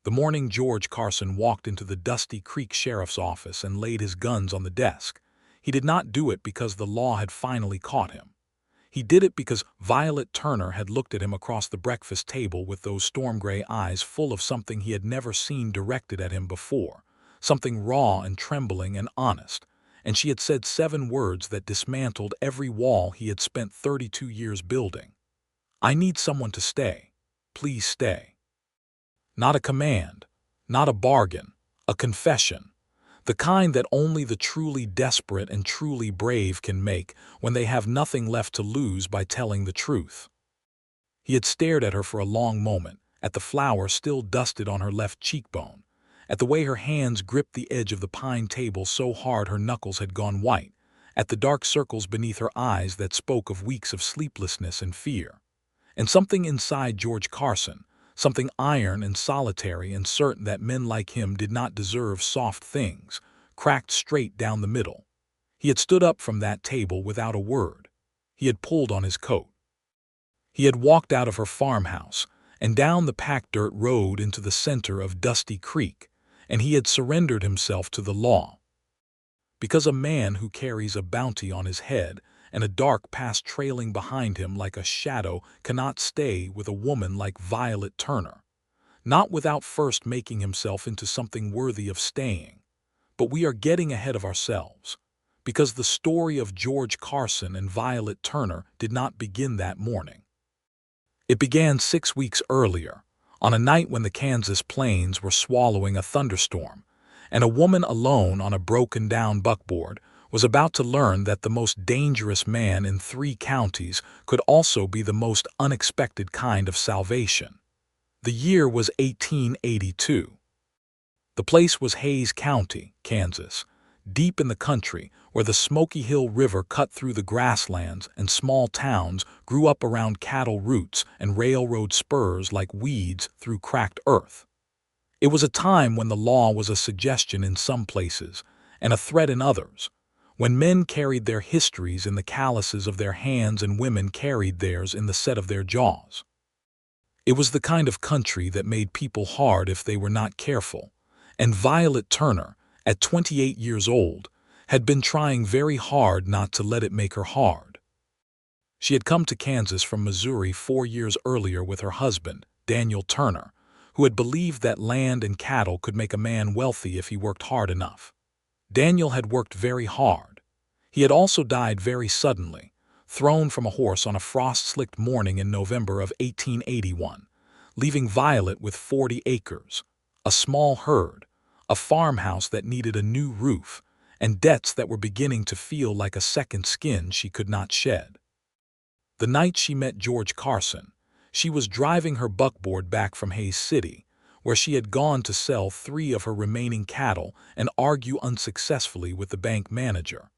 The morning George Carson walked into the Dusty Creek Sheriff's office and laid his guns on the desk, he did not do it because the law had finally caught him. He did it because Violet Turner had looked at him across the breakfast table with those storm-gray eyes full of something he had never seen directed at him before, something raw and trembling and honest, and she had said 7 words that dismantled every wall he had spent 32 years building. "I need someone to stay. Please stay." Not a command, not a bargain, a confession. The kind that only the truly desperate and truly brave can make when they have nothing left to lose by telling the truth. He had stared at her for a long moment, at the flour still dusted on her left cheekbone, at the way her hands gripped the edge of the pine table so hard her knuckles had gone white, at the dark circles beneath her eyes that spoke of weeks of sleeplessness and fear. And something inside George Carson, something iron and solitary and certain that men like him did not deserve soft things, cracked straight down the middle. He had stood up from that table without a word. He had pulled on his coat. He had walked out of her farmhouse and down the packed dirt road into the center of Dusty Creek, and he had surrendered himself to the law. Because a man who carries a bounty on his head and a dark past trailing behind him like a shadow cannot stay with a woman like Violet Turner, not without first making himself into something worthy of staying. But we are getting ahead of ourselves, because the story of George Carson and Violet Turner did not begin that morning. It began 6 weeks earlier, on a night when the Kansas plains were swallowing a thunderstorm, and a woman alone on a broken-down buckboard was about to learn that the most dangerous man in 3 counties could also be the most unexpected kind of salvation. The year was 1882. The place was Hays County, Kansas, deep in the country where the Smoky Hill River cut through the grasslands and small towns grew up around cattle roots and railroad spurs like weeds through cracked earth. It was a time when the law was a suggestion in some places and a threat in others, when men carried their histories in the calluses of their hands and women carried theirs in the set of their jaws. It was the kind of country that made people hard if they were not careful, and Violet Turner, at 28 years old, had been trying very hard not to let it make her hard. She had come to Kansas from Missouri 4 years earlier with her husband, Daniel Turner, who had believed that land and cattle could make a man wealthy if he worked hard enough. Daniel had worked very hard. He had also died very suddenly, thrown from a horse on a frost-slicked morning in November of 1881, leaving Violet with 40 acres, a small herd, a farmhouse that needed a new roof, and debts that were beginning to feel like a second skin she could not shed. The night she met George Carson, she was driving her buckboard back from Hays City, where she had gone to sell 3 of her remaining cattle and argue unsuccessfully with the bank manager,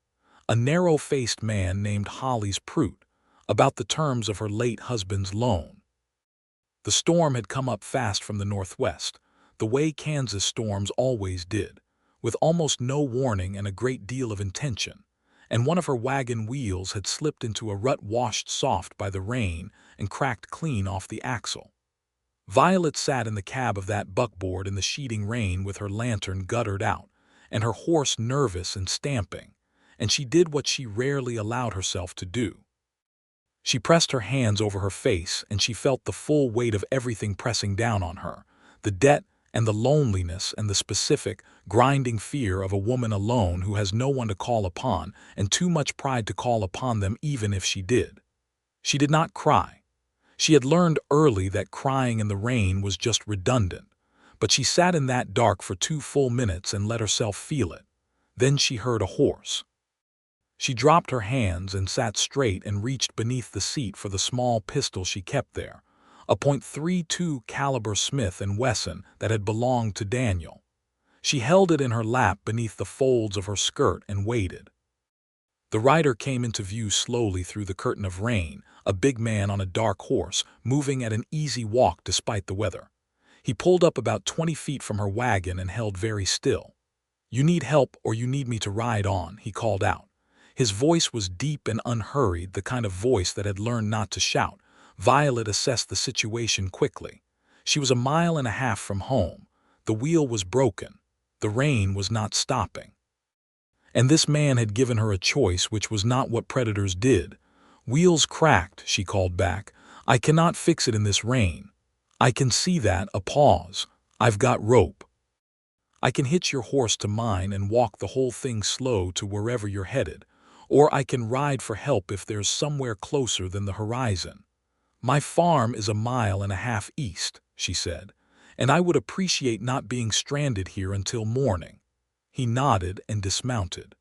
a narrow-faced man named Hollis Prout, about the terms of her late husband's loan. The storm had come up fast from the northwest, the way Kansas storms always did, with almost no warning and a great deal of intention, and one of her wagon wheels had slipped into a rut washed soft by the rain and cracked clean off the axle. Violet sat in the cab of that buckboard in the sheeting rain with her lantern guttered out, and her horse nervous and stamping, and she did what she rarely allowed herself to do. She pressed her hands over her face, and she felt the full weight of everything pressing down on her, the debt and the loneliness and the specific, grinding fear of a woman alone who has no one to call upon and too much pride to call upon them even if she did. She did not cry. She had learned early that crying in the rain was just redundant, but she sat in that dark for 2 full minutes and let herself feel it. Then she heard a horse. She dropped her hands and sat straight and reached beneath the seat for the small pistol she kept there, a .32 caliber Smith & Wesson that had belonged to Daniel. She held it in her lap beneath the folds of her skirt and waited. The rider came into view slowly through the curtain of rain, a big man on a dark horse, moving at an easy walk despite the weather. He pulled up about 20 feet from her wagon and held very still. "You need help or you need me to ride on," he called out. His voice was deep and unhurried, the kind of voice that had learned not to shout. Violet assessed the situation quickly. She was a mile and a half from home, The wheel was broken. The rain was not stopping. And this man had given her a choice which was not what predators did. "Wheel's cracked," she called back. "I cannot fix it in this rain." "I can see that." A pause. "I've got rope. I can hitch your horse to mine and walk the whole thing slow to wherever you're headed. Or I can ride for help if there's somewhere closer than the horizon. My farm is 1.5 miles east," she said, "and I would appreciate not being stranded here until morning." He nodded and dismounted.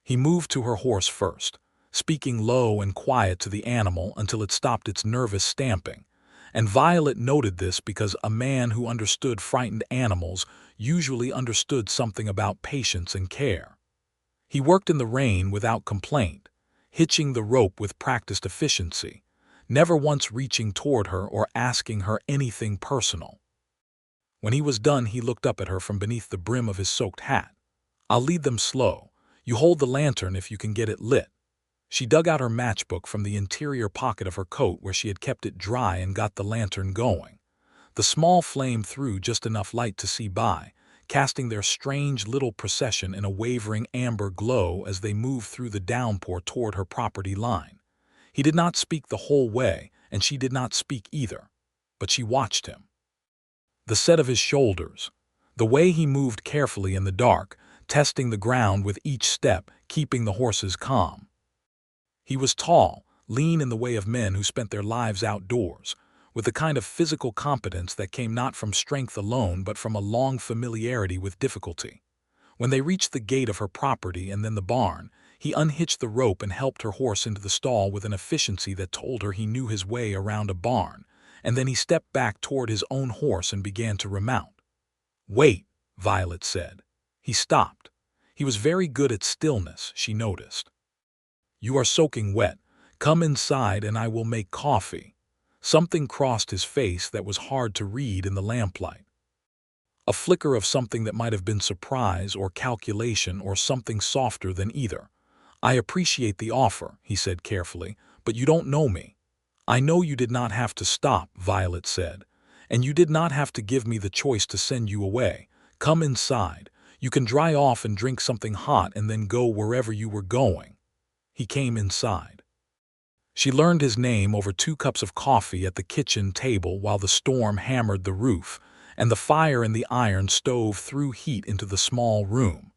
He moved to her horse first, speaking low and quiet to the animal until it stopped its nervous stamping. And Violet noted this because a man who understood frightened animals usually understood something about patience and care. He worked in the rain without complaint, hitching the rope with practiced efficiency, never once reaching toward her or asking her anything personal. When he was done, he looked up at her from beneath the brim of his soaked hat. "I'll lead them slow. You hold the lantern if you can get it lit." She dug out her matchbook from the interior pocket of her coat where she had kept it dry and got the lantern going. The small flame threw just enough light to see by, casting their strange little procession in a wavering amber glow as they moved through the downpour toward her property line. He did not speak the whole way, and she did not speak either, but she watched him. The set of his shoulders, the way he moved carefully in the dark, testing the ground with each step, keeping the horses calm. He was tall, lean in the way of men who spent their lives outdoors, with the kind of physical competence that came not from strength alone but from a long familiarity with difficulty. When they reached the gate of her property and then the barn, he unhitched the rope and helped her horse into the stall with an efficiency that told her he knew his way around a barn, and then he stepped back toward his own horse and began to remount. "Wait," Violet said. He stopped. He was very good at stillness, she noticed. "You are soaking wet. Come inside and I will make coffee." Something crossed his face that was hard to read in the lamplight. A flicker of something that might have been surprise or calculation or something softer than either. "I appreciate the offer," he said carefully, "but you don't know me." "I know you did not have to stop," Violet said, "and you did not have to give me the choice to send you away. Come inside. You can dry off and drink something hot and then go wherever you were going." He came inside. She learned his name over 2 cups of coffee at the kitchen table while the storm hammered the roof, and the fire in the iron stove threw heat into the small room.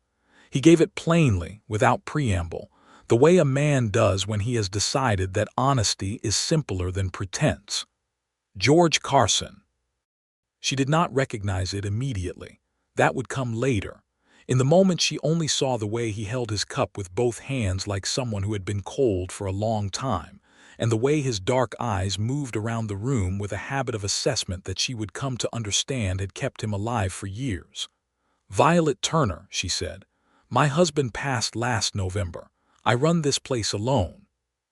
He gave it plainly, without preamble, the way a man does when he has decided that honesty is simpler than pretense. "George Carson." She did not recognize it immediately. That would come later. In the moment she only saw the way he held his cup with both hands like someone who had been cold for a long time, and the way his dark eyes moved around the room with a habit of assessment that she would come to understand had kept him alive for years. "Violet Turner," she said. "My husband passed last November. I run this place alone."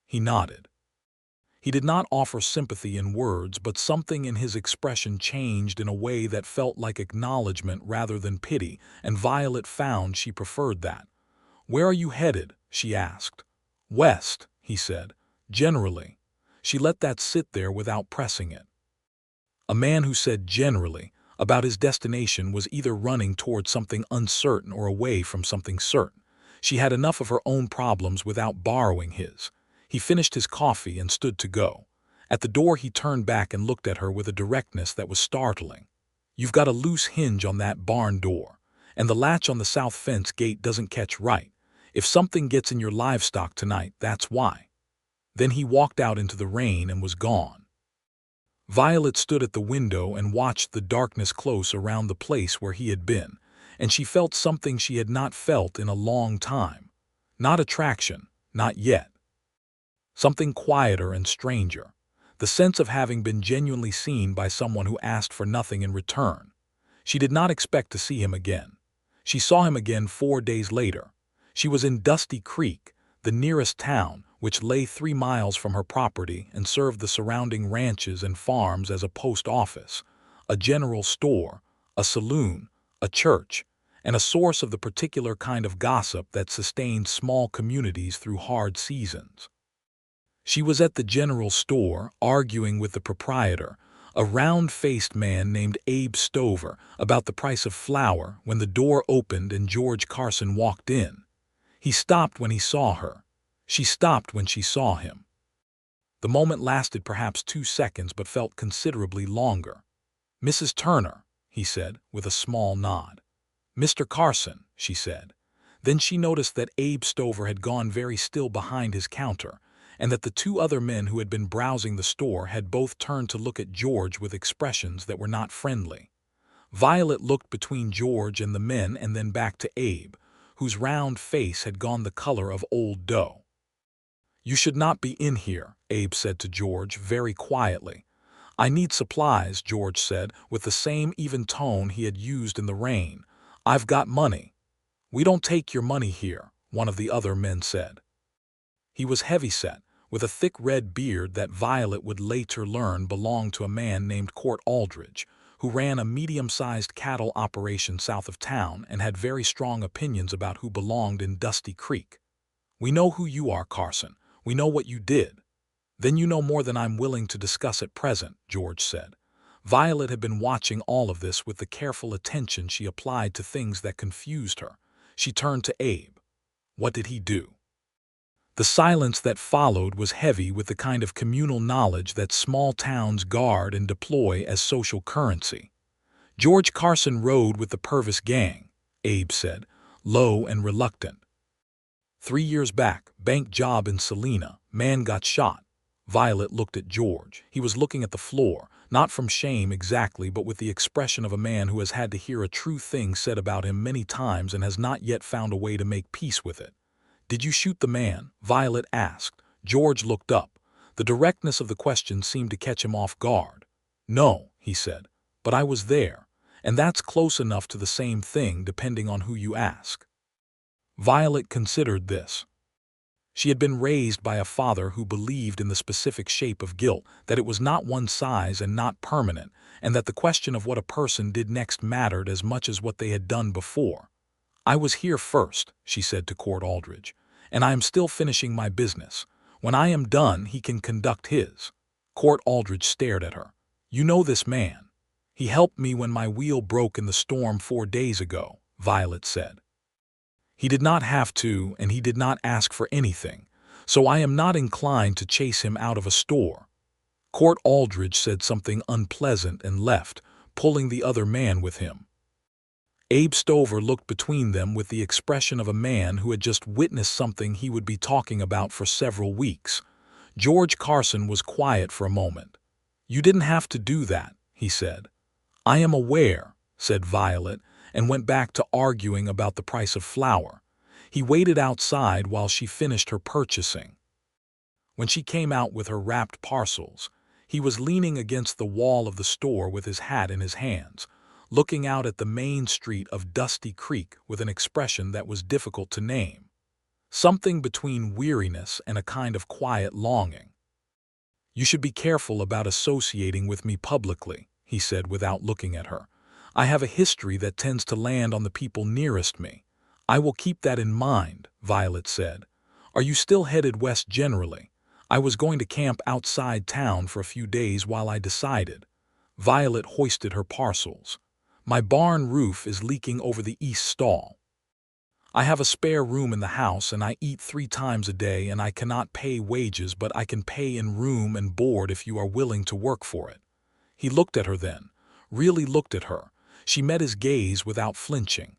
He nodded. He did not offer sympathy in words, but something in his expression changed in a way that felt like acknowledgement rather than pity, and Violet found she preferred that. "Where are you headed?" she asked. "West," he said. "Generally." She let that sit there without pressing it. A man who said generally about his destination was either running toward something uncertain or away from something certain. She had enough of her own problems without borrowing his. He finished his coffee and stood to go. At the door he turned back and looked at her with a directness that was startling. "You've got a loose hinge on that barn door, and the latch on the south fence gate doesn't catch right. If something gets in your livestock tonight, that's why." Then he walked out into the rain and was gone. Violet stood at the window and watched the darkness close around the place where he had been, and she felt something she had not felt in a long time. Not attraction, not yet. Something quieter and stranger. The sense of having been genuinely seen by someone who asked for nothing in return. She did not expect to see him again. She saw him again 4 days later. She was in Dusty Creek, the nearest town, which lay 3 miles from her property and served the surrounding ranches and farms as a post office, a general store, a saloon, a church, and a source of the particular kind of gossip that sustained small communities through hard seasons. She was at the general store, arguing with the proprietor, A round-faced man named Abe Stover, about the price of flour, when the door opened and George Carson walked in. He stopped when he saw her. She stopped when she saw him. The moment lasted perhaps 2 seconds but felt considerably longer. "Mrs. Turner," he said, with a small nod. "Mr. Carson," she said. Then she noticed that Abe Stover had gone very still behind his counter, and that the 2 other men who had been browsing the store had both turned to look at George with expressions that were not friendly. Violet looked between George and the men and then back to Abe, whose round face had gone the color of old dough. "You should not be in here," Abe said to George very quietly. "I need supplies," George said, with the same even tone he had used in the rain. "I've got money." "We don't take your money here," one of the other men said. He was heavyset, with a thick red beard that Violet would later learn belonged to a man named Court Aldridge, who ran a medium-sized cattle operation south of town and had very strong opinions about who belonged in Dusty Creek. "We know who you are, Carson. We know what you did." "Then you know more than I'm willing to discuss at present," George said. Violet had been watching all of this with the careful attention she applied to things that confused her. She turned to Abe. "What did he do?" The silence that followed was heavy with the kind of communal knowledge that small towns guard and deploy as social currency. "George Carson rode with the Purvis gang," Abe said, low and reluctant. "3 years back, bank job in Salina, man got shot." Violet looked at George. He was looking at the floor, not from shame exactly, but with the expression of a man who has had to hear a true thing said about him many times and has not yet found a way to make peace with it. "Did you shoot the man?" Violet asked. George looked up. The directness of the question seemed to catch him off guard. "No," he said, "but I was there, and that's close enough to the same thing depending on who you ask." Violet considered this. She had been raised by a father who believed in the specific shape of guilt, that it was not one size and not permanent, and that the question of what a person did next mattered as much as what they had done before. "I was here first," she said to Court Aldridge, "and I am still finishing my business. When I am done, he can conduct his." Court Aldridge stared at her. "You know this man. He helped me when my wheel broke in the storm 4 days ago," Violet said. "He did not have to, and he did not ask for anything, so I am not inclined to chase him out of a store." Court Aldridge said something unpleasant and left, pulling the other man with him. Abe Stover looked between them with the expression of a man who had just witnessed something he would be talking about for several weeks. George Carson was quiet for a moment. "You didn't have to do that," he said. "I am aware," said Violet, and went back to arguing about the price of flour. He waited outside while she finished her purchasing. When she came out with her wrapped parcels, he was leaning against the wall of the store with his hat in his hands, looking out at the main street of Dusty Creek with an expression that was difficult to name. Something between weariness and a kind of quiet longing. "You should be careful about associating with me publicly," he said without looking at her. "I have a history that tends to land on the people nearest me." "I will keep that in mind," Violet said. "Are you still headed west generally?" "I was going to camp outside town for a few days while I decided." Violet hoisted her parcels. "My barn roof is leaking over the east stall. I have a spare room in the house and I eat 3 times a day and I cannot pay wages, but I can pay in room and board if you are willing to work for it." He looked at her then, really looked at her. She met his gaze without flinching.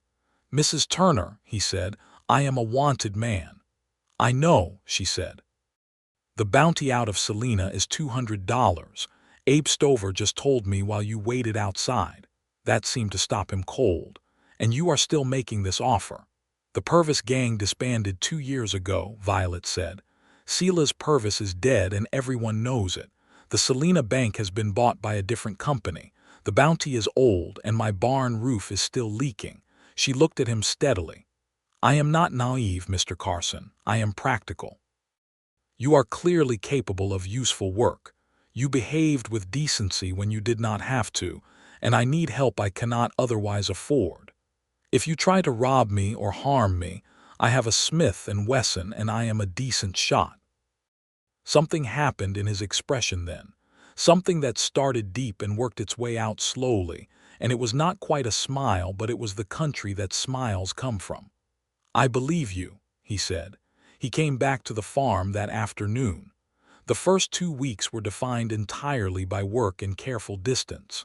"Mrs. Turner," he said, "I am a wanted man." "I know," she said. "The bounty out of Salina is $200. Abe Stover just told me while you waited outside." That seemed to stop him cold. "And you are still making this offer." "The Purvis gang disbanded 2 years ago," Violet said. "Silas Purvis is dead and everyone knows it. The Salina Bank has been bought by a different company. The bounty is old and my barn roof is still leaking." She looked at him steadily. "I am not naive, Mr. Carson. I am practical. You are clearly capable of useful work. You behaved with decency when you did not have to, and I need help I cannot otherwise afford. If you try to rob me or harm me, I have a Smith & Wesson and I am a decent shot." Something happened in his expression then. something that started deep and worked its way out slowly, and it was not quite a smile, but it was the country that smiles come from. "I believe you," he said. He came back to the farm that afternoon. The first 2 weeks were defined entirely by work and careful distance.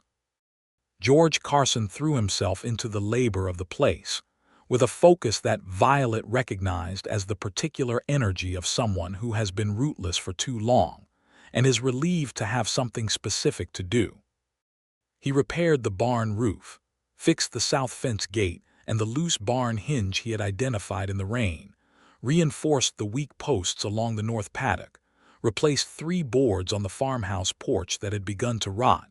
George Carson threw himself into the labor of the place, with a focus that Violet recognized as the particular energy of someone who has been rootless for too long and is relieved to have something specific to do. He repaired the barn roof, fixed the south fence gate and the loose barn hinge he had identified in the rain, reinforced the weak posts along the north paddock, replaced 3 boards on the farmhouse porch that had begun to rot,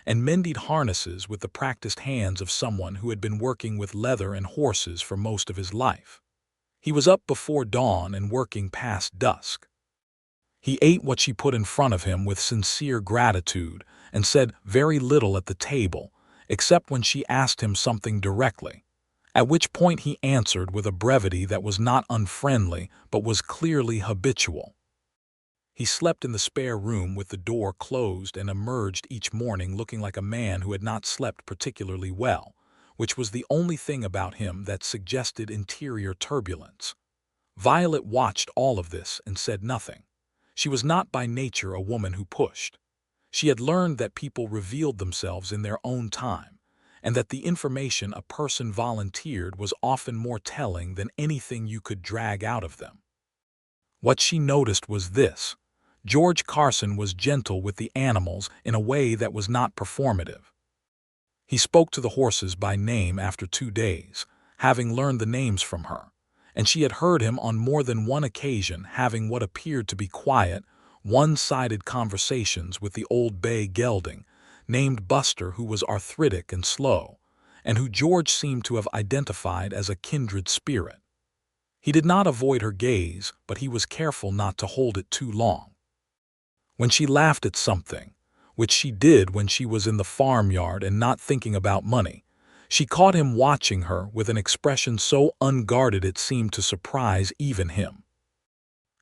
and mended harnesses with the practiced hands of someone who had been working with leather and horses for most of his life. He was up before dawn and working past dusk. He ate what she put in front of him with sincere gratitude and said very little at the table, except when she asked him something directly, at which point he answered with a brevity that was not unfriendly but was clearly habitual. He slept in the spare room with the door closed and emerged each morning looking like a man who had not slept particularly well, which was the only thing about him that suggested interior turbulence. Violet watched all of this and said nothing. She was not by nature a woman who pushed. She had learned that people revealed themselves in their own time, and that the information a person volunteered was often more telling than anything you could drag out of them. What she noticed was this: George Carson was gentle with the animals in a way that was not performative. He spoke to the horses by name after 2 days, having learned the names from her, and she had heard him on more than one occasion having what appeared to be quiet, one-sided conversations with the old bay gelding, named Buster, who was arthritic and slow, and who George seemed to have identified as a kindred spirit. He did not avoid her gaze, but he was careful not to hold it too long. When she laughed at something, which she did when she was in the farmyard and not thinking about money, she caught him watching her with an expression so unguarded it seemed to surprise even him.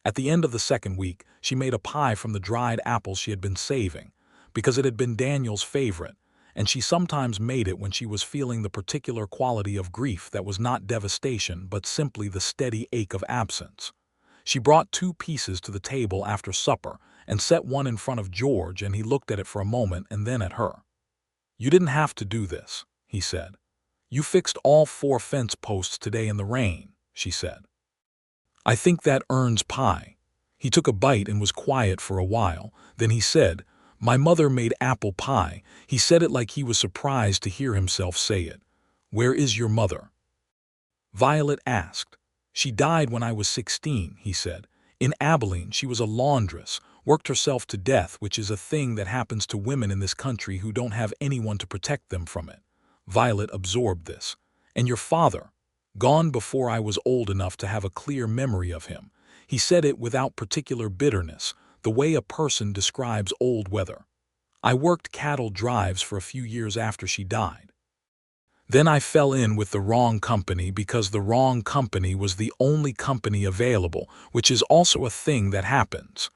At the end of the 2nd week, she made a pie from the dried apples she had been saving, because it had been Daniel's favorite, and she sometimes made it when she was feeling the particular quality of grief that was not devastation but simply the steady ache of absence. She brought 2 pieces to the table after supper and set one in front of George, and he looked at it for a moment and then at her. "You didn't have to do this," he said. "You fixed all 4 fence posts today in the rain," she said. "I think that earns pie." He took a bite and was quiet for a while. Then he said, "My mother made apple pie." He said it like he was surprised to hear himself say it. "Where is your mother?" Violet asked. "She died when I was 16, he said. "In Abilene, she was a laundress, worked herself to death, which is a thing that happens to women in this country who don't have anyone to protect them from it." Violet absorbed this. "And your father?" "Gone before I was old enough to have a clear memory of him." He said it without particular bitterness, the way a person describes old weather. "I worked cattle drives for a few years after she died. Then I fell in with the wrong company because the wrong company was the only company available, which is also a thing that happens.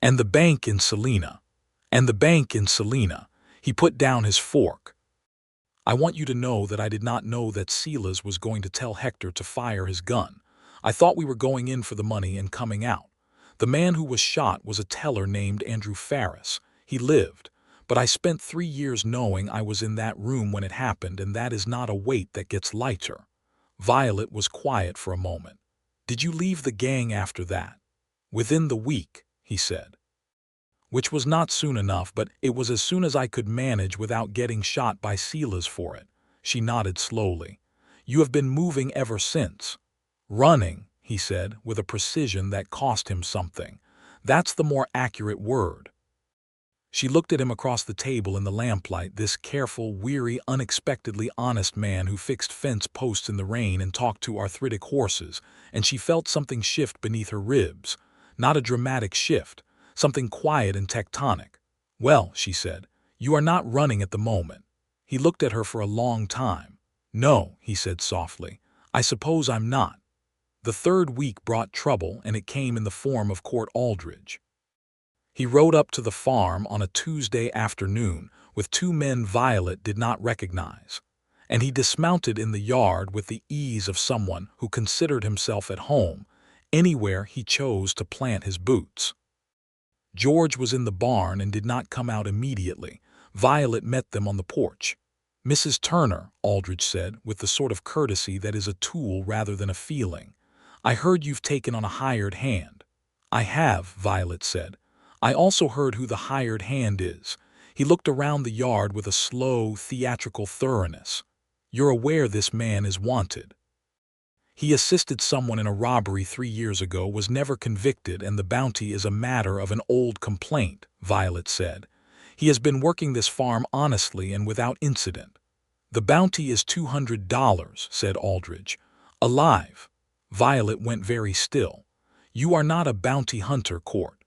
And the bank in Salina. And the bank in Salina." He put down his fork. "I want you to know that I did not know that Silas was going to tell Hector to fire his gun. I thought we were going in for the money and coming out. The man who was shot was a teller named Andrew Farris. He lived. But I spent 3 years knowing I was in that room when it happened, and that is not a weight that gets lighter." Violet was quiet for a moment. "Did you leave the gang after that?" "Within the week," he said. "Which was not soon enough, but it was as soon as I could manage without getting shot by Silas for it." She nodded slowly. "You have been moving ever since." "Running," he said, with a precision that cost him something. "That's the more accurate word." She looked at him across the table in the lamplight, this careful, weary, unexpectedly honest man who fixed fence posts in the rain and talked to arthritic horses, and she felt something shift beneath her ribs. Not a dramatic shift, something quiet and tectonic. "Well," she said, "you are not running at the moment." He looked at her for a long time. "No," he said softly, "I suppose I'm not." The 3rd week brought trouble, and it came in the form of Court Aldridge. He rode up to the farm on a Tuesday afternoon with two men Violet did not recognize, and he dismounted in the yard with the ease of someone who considered himself at home anywhere he chose to plant his boots. George was in the barn and did not come out immediately. Violet met them on the porch. "Mrs. Turner," Aldridge said, with the sort of courtesy that is a tool rather than a feeling, "I heard you've taken on a hired hand." "I have," Violet said. "I also heard who the hired hand is." He looked around the yard with a slow, theatrical thoroughness. "You're aware this man is wanted. He assisted someone in a robbery 3 years ago, was never convicted, and the bounty is a matter of an old complaint," Violet said. "He has been working this farm honestly and without incident." "The bounty is $200, said Aldridge. "Alive." Violet went very still. "You are not a bounty hunter, Court."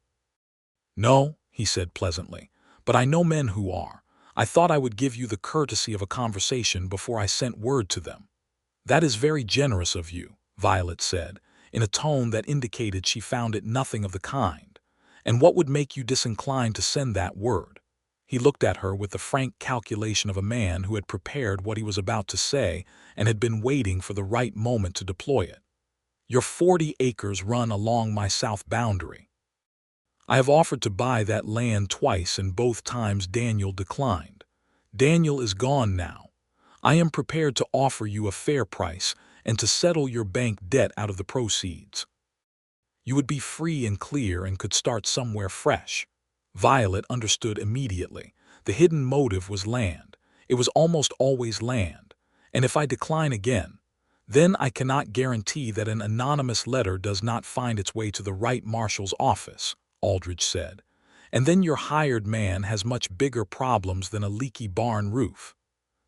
"No," he said pleasantly, "but I know men who are. I thought I would give you the courtesy of a conversation before I sent word to them." "That is very generous of you," Violet said, in a tone that indicated she found it nothing of the kind. "And what would make you disinclined to send that word?" He looked at her with the frank calculation of a man who had prepared what he was about to say and had been waiting for the right moment to deploy it. "Your 40 acres run along my south boundary. I have offered to buy that land twice, and both times Daniel declined. Daniel is gone now. I am prepared to offer you a fair price and to settle your bank debt out of the proceeds. You would be free and clear and could start somewhere fresh." Violet understood immediately. The hidden motive was land. It was almost always land. "And if I decline again, then I cannot guarantee that an anonymous letter does not find its way to the right marshal's office," Aldridge said. "And then your hired man has much bigger problems than a leaky barn roof."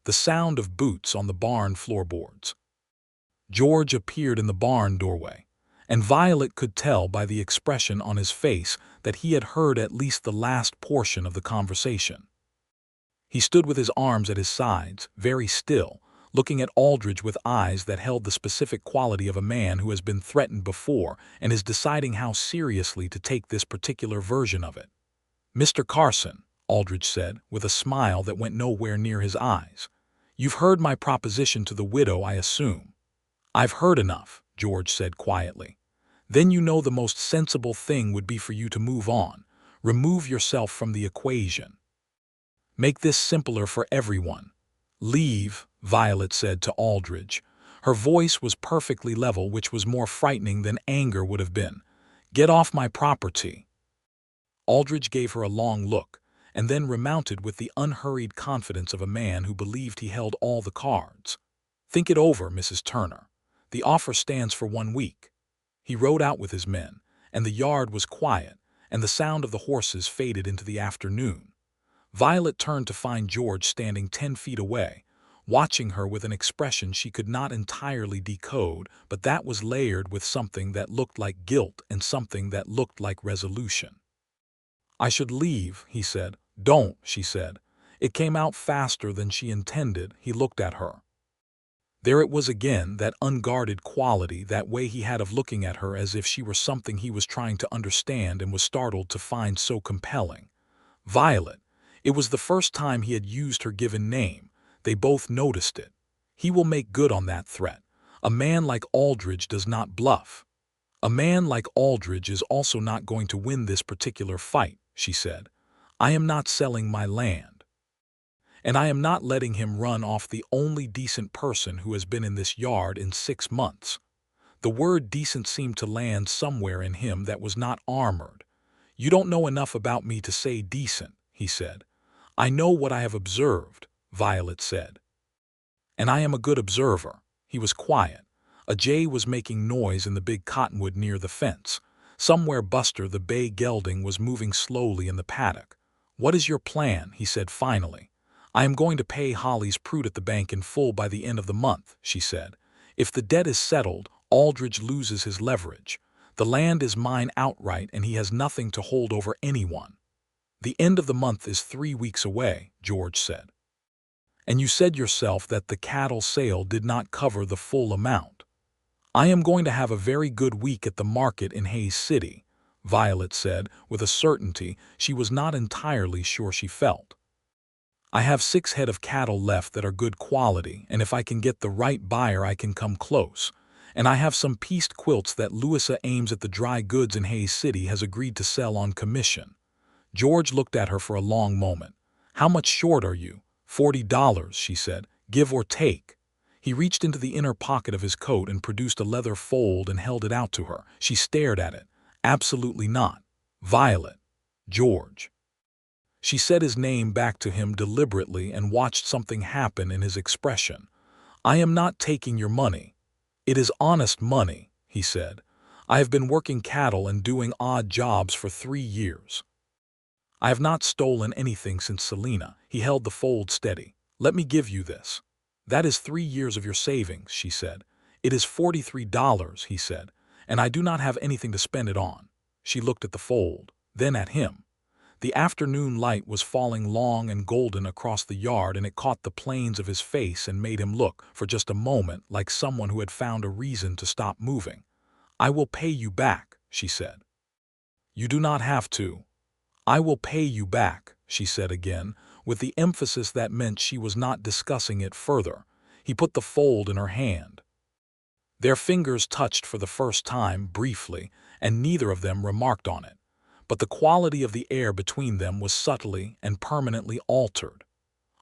The sound of boots on the barn floorboards. George appeared in the barn doorway, and Violet could tell by the expression on his face that he had heard at least the last portion of the conversation. He stood with his arms at his sides, very still, looking at Aldridge with eyes that held the specific quality of a man who has been threatened before and is deciding how seriously to take this particular version of it. "Mr. Carson," Aldridge said, with a smile that went nowhere near his eyes, "you've heard my proposition to the widow, I assume." "I've heard enough," George said quietly. "Then you know the most sensible thing would be for you to move on. Remove yourself from the equation. Make this simpler for everyone. Leave," Violet said to Aldridge. Her voice was perfectly level, which was more frightening than anger would have been. "Get off my property." Aldridge gave her a long look, and then remounted with the unhurried confidence of a man who believed he held all the cards. "Think it over, Mrs. Turner. The offer stands for 1 week." He rode out with his men, and the yard was quiet, and the sound of the horses faded into the afternoon. Violet turned to find George standing 10 feet away, watching her with an expression she could not entirely decode, but that was layered with something that looked like guilt and something that looked like resolution. "I should leave," he said. "Don't," she said. It came out faster than she intended. He looked at her. There it was again, that unguarded quality, that way he had of looking at her as if she were something he was trying to understand and was startled to find so compelling. Violet. It was the first time he had used her given name. They both noticed it. He will make good on that threat. A man like Aldridge does not bluff. "A man like Aldridge is also not going to win this particular fight," she said. "I am not selling my land. And I am not letting him run off the only decent person who has been in this yard in 6 months. The word decent seemed to land somewhere in him that was not armored. "You don't know enough about me to say decent," he said. "I know what I have observed," Violet said. "And I am a good observer." He was quiet. A jay was making noise in the big cottonwood near the fence. Somewhere Buster the bay gelding was moving slowly in the paddock. "What is your plan?" he said finally. "I am going to pay Holly's Prude at the bank in full by the end of the month," she said. "If the debt is settled, Aldridge loses his leverage. The land is mine outright, and he has nothing to hold over anyone." "The end of the month is 3 weeks away," George said. "And you said yourself that the cattle sale did not cover the full amount." "I am going to have a very good week at the market in Hayes City." Violet said, with a certainty she was not entirely sure she felt. I have 6 head of cattle left that are good quality, and if I can get the right buyer I can come close. And I have some pieced quilts that Louisa Ames at the dry goods in Hayes City has agreed to sell on commission. George looked at her for a long moment. How much short are you? $40, she said, give or take. He reached into the inner pocket of his coat and produced a leather fold and held it out to her. She stared at it. Absolutely not. Violet. George. She said his name back to him deliberately and watched something happen in his expression. I am not taking your money. It is honest money, he said. I have been working cattle and doing odd jobs for 3 years. I have not stolen anything since Selena. He held the fold steady. Let me give you this. That is 3 years of your savings, she said. It is $43, he said, and I do not have anything to spend it on. She looked at the fold, then at him. The afternoon light was falling long and golden across the yard, and it caught the planes of his face and made him look, for just a moment, like someone who had found a reason to stop moving. I will pay you back, she said. You do not have to. I will pay you back, she said again, with the emphasis that meant she was not discussing it further. He put the fold in her hand. Their fingers touched for the first time, briefly, and neither of them remarked on it. But the quality of the air between them was subtly and permanently altered.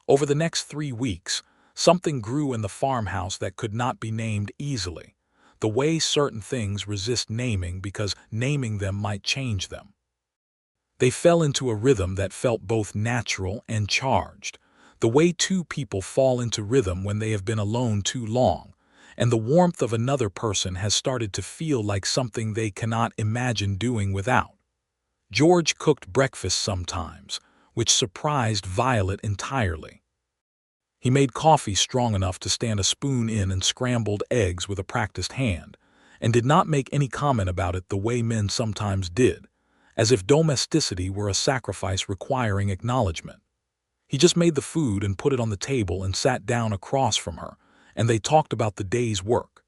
Over the next 3 weeks, something grew in the farmhouse that could not be named easily, the way certain things resist naming because naming them might change them. They fell into a rhythm that felt both natural and charged, the way 2 people fall into rhythm when they have been alone too long, and the warmth of another person has started to feel like something they cannot imagine doing without. George cooked breakfast sometimes, which surprised Violet entirely. He made coffee strong enough to stand a spoon in and scrambled eggs with a practiced hand, and did not make any comment about it the way men sometimes did, as if domesticity were a sacrifice requiring acknowledgement. He just made the food and put it on the table and sat down across from her, and they talked about the day's work.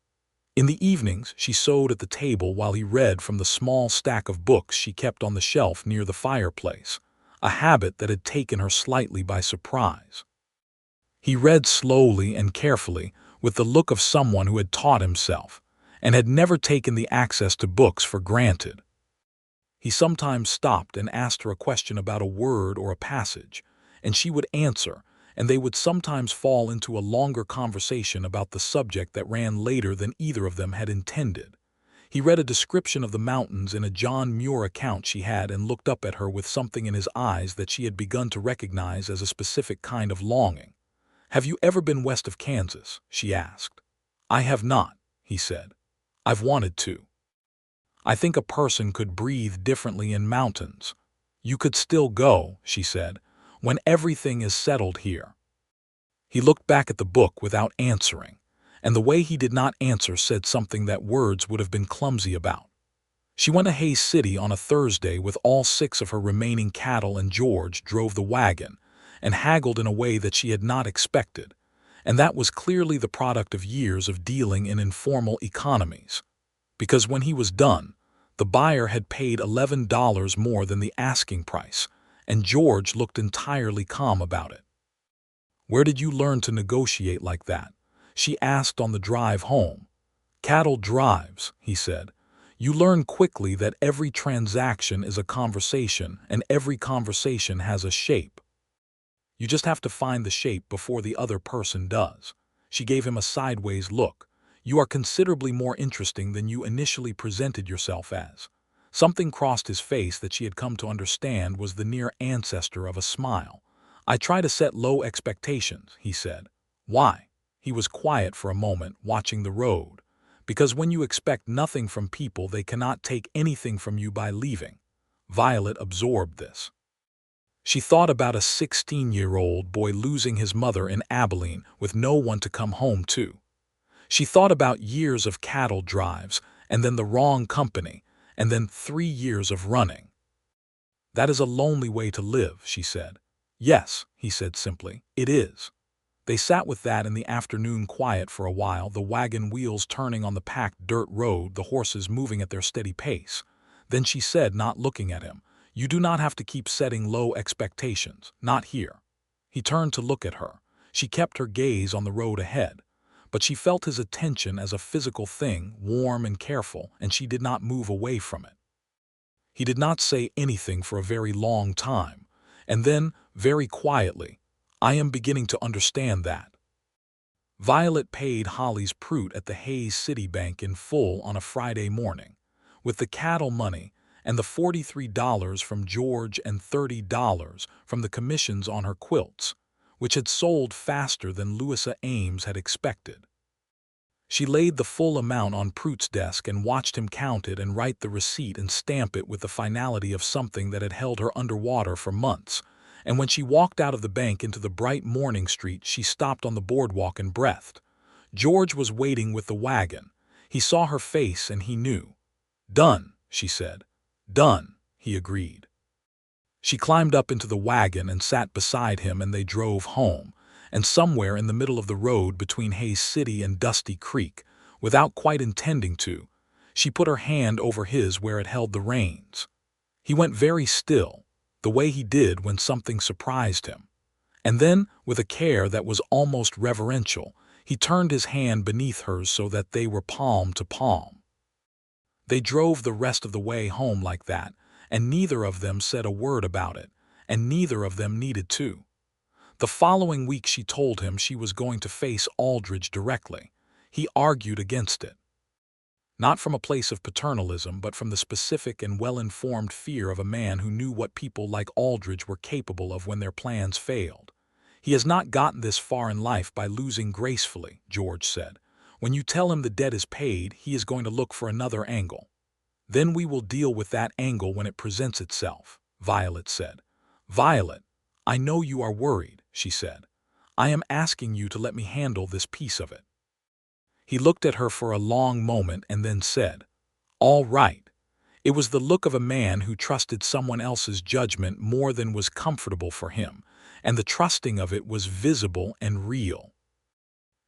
In the evenings, she sewed at the table while he read from the small stack of books she kept on the shelf near the fireplace, a habit that had taken her slightly by surprise. He read slowly and carefully, with the look of someone who had taught himself, and had never taken the access to books for granted. He sometimes stopped and asked her a question about a word or a passage, and she would answer, and they would sometimes fall into a longer conversation about the subject that ran later than either of them had intended. He read a description of the mountains in a John Muir account she had and looked up at her with something in his eyes that she had begun to recognize as a specific kind of longing. Have you ever been west of Kansas? She asked. I have not, he said. I've wanted to. I think a person could breathe differently in mountains. You could still go, she said, when everything is settled here. He looked back at the book without answering, and the way he did not answer said something that words would have been clumsy about. She went to Hayes City on a Thursday with all 6 of her remaining cattle, and George drove the wagon and haggled in a way that she had not expected, and that was clearly the product of years of dealing in informal economies. Because when he was done, the buyer had paid $11 more than the asking price, and George looked entirely calm about it. Where did you learn to negotiate like that? She asked on the drive home. Cattle drives, he said. You learn quickly that every transaction is a conversation, and every conversation has a shape. You just have to find the shape before the other person does. She gave him a sideways look. You are considerably more interesting than you initially presented yourself as. Something crossed his face that she had come to understand was the near ancestor of a smile. I try to set low expectations, he said. Why? He was quiet for a moment, watching the road. Because when you expect nothing from people, they cannot take anything from you by leaving. Violet absorbed this. She thought about a 16-year-old boy losing his mother in Abilene with no one to come home to. She thought about years of cattle drives, and then the wrong company, and then 3 years of running. That is a lonely way to live, she said. Yes, he said simply, it is. They sat with that in the afternoon quiet for a while, the wagon wheels turning on the packed dirt road, the horses moving at their steady pace. Then she said, not looking at him, "You do not have to keep setting low expectations, not here." He turned to look at her. She kept her gaze on the road ahead, but she felt his attention as a physical thing, warm and careful, and she did not move away from it. He did not say anything for a very long time, and then, very quietly, "I am beginning to understand that." Violet paid Holly's Prout at the Hayes City Bank in full on a Friday morning, with the cattle money and the $43 from George and $30 from the commissions on her quilts, which had sold faster than Louisa Ames had expected. She laid the full amount on Prout's desk and watched him count it and write the receipt and stamp it with the finality of something that had held her underwater for months. And when she walked out of the bank into the bright morning street, she stopped on the boardwalk and breathed. George was waiting with the wagon. He saw her face and he knew. "Done," she said. "Done," he agreed. She climbed up into the wagon and sat beside him, and they drove home. And somewhere in the middle of the road between Hayes City and Dusty Creek, without quite intending to, she put her hand over his where it held the reins. He went very still, the way he did when something surprised him. And then, with a care that was almost reverential, he turned his hand beneath hers so that they were palm to palm. They drove the rest of the way home like that, and neither of them said a word about it, and neither of them needed to. The following week she told him she was going to face Aldridge directly. He argued against it. Not from a place of paternalism, but from the specific and well-informed fear of a man who knew what people like Aldridge were capable of when their plans failed. "He has not gotten this far in life by losing gracefully," George said. "When you tell him the debt is paid, he is going to look for another angle." "Then we will deal with that angle when it presents itself," Violet said. "Violet, I know you are worried," she said. "I am asking you to let me handle this piece of it." He looked at her for a long moment and then said, "All right." It was the look of a man who trusted someone else's judgment more than was comfortable for him, and the trusting of it was visible and real.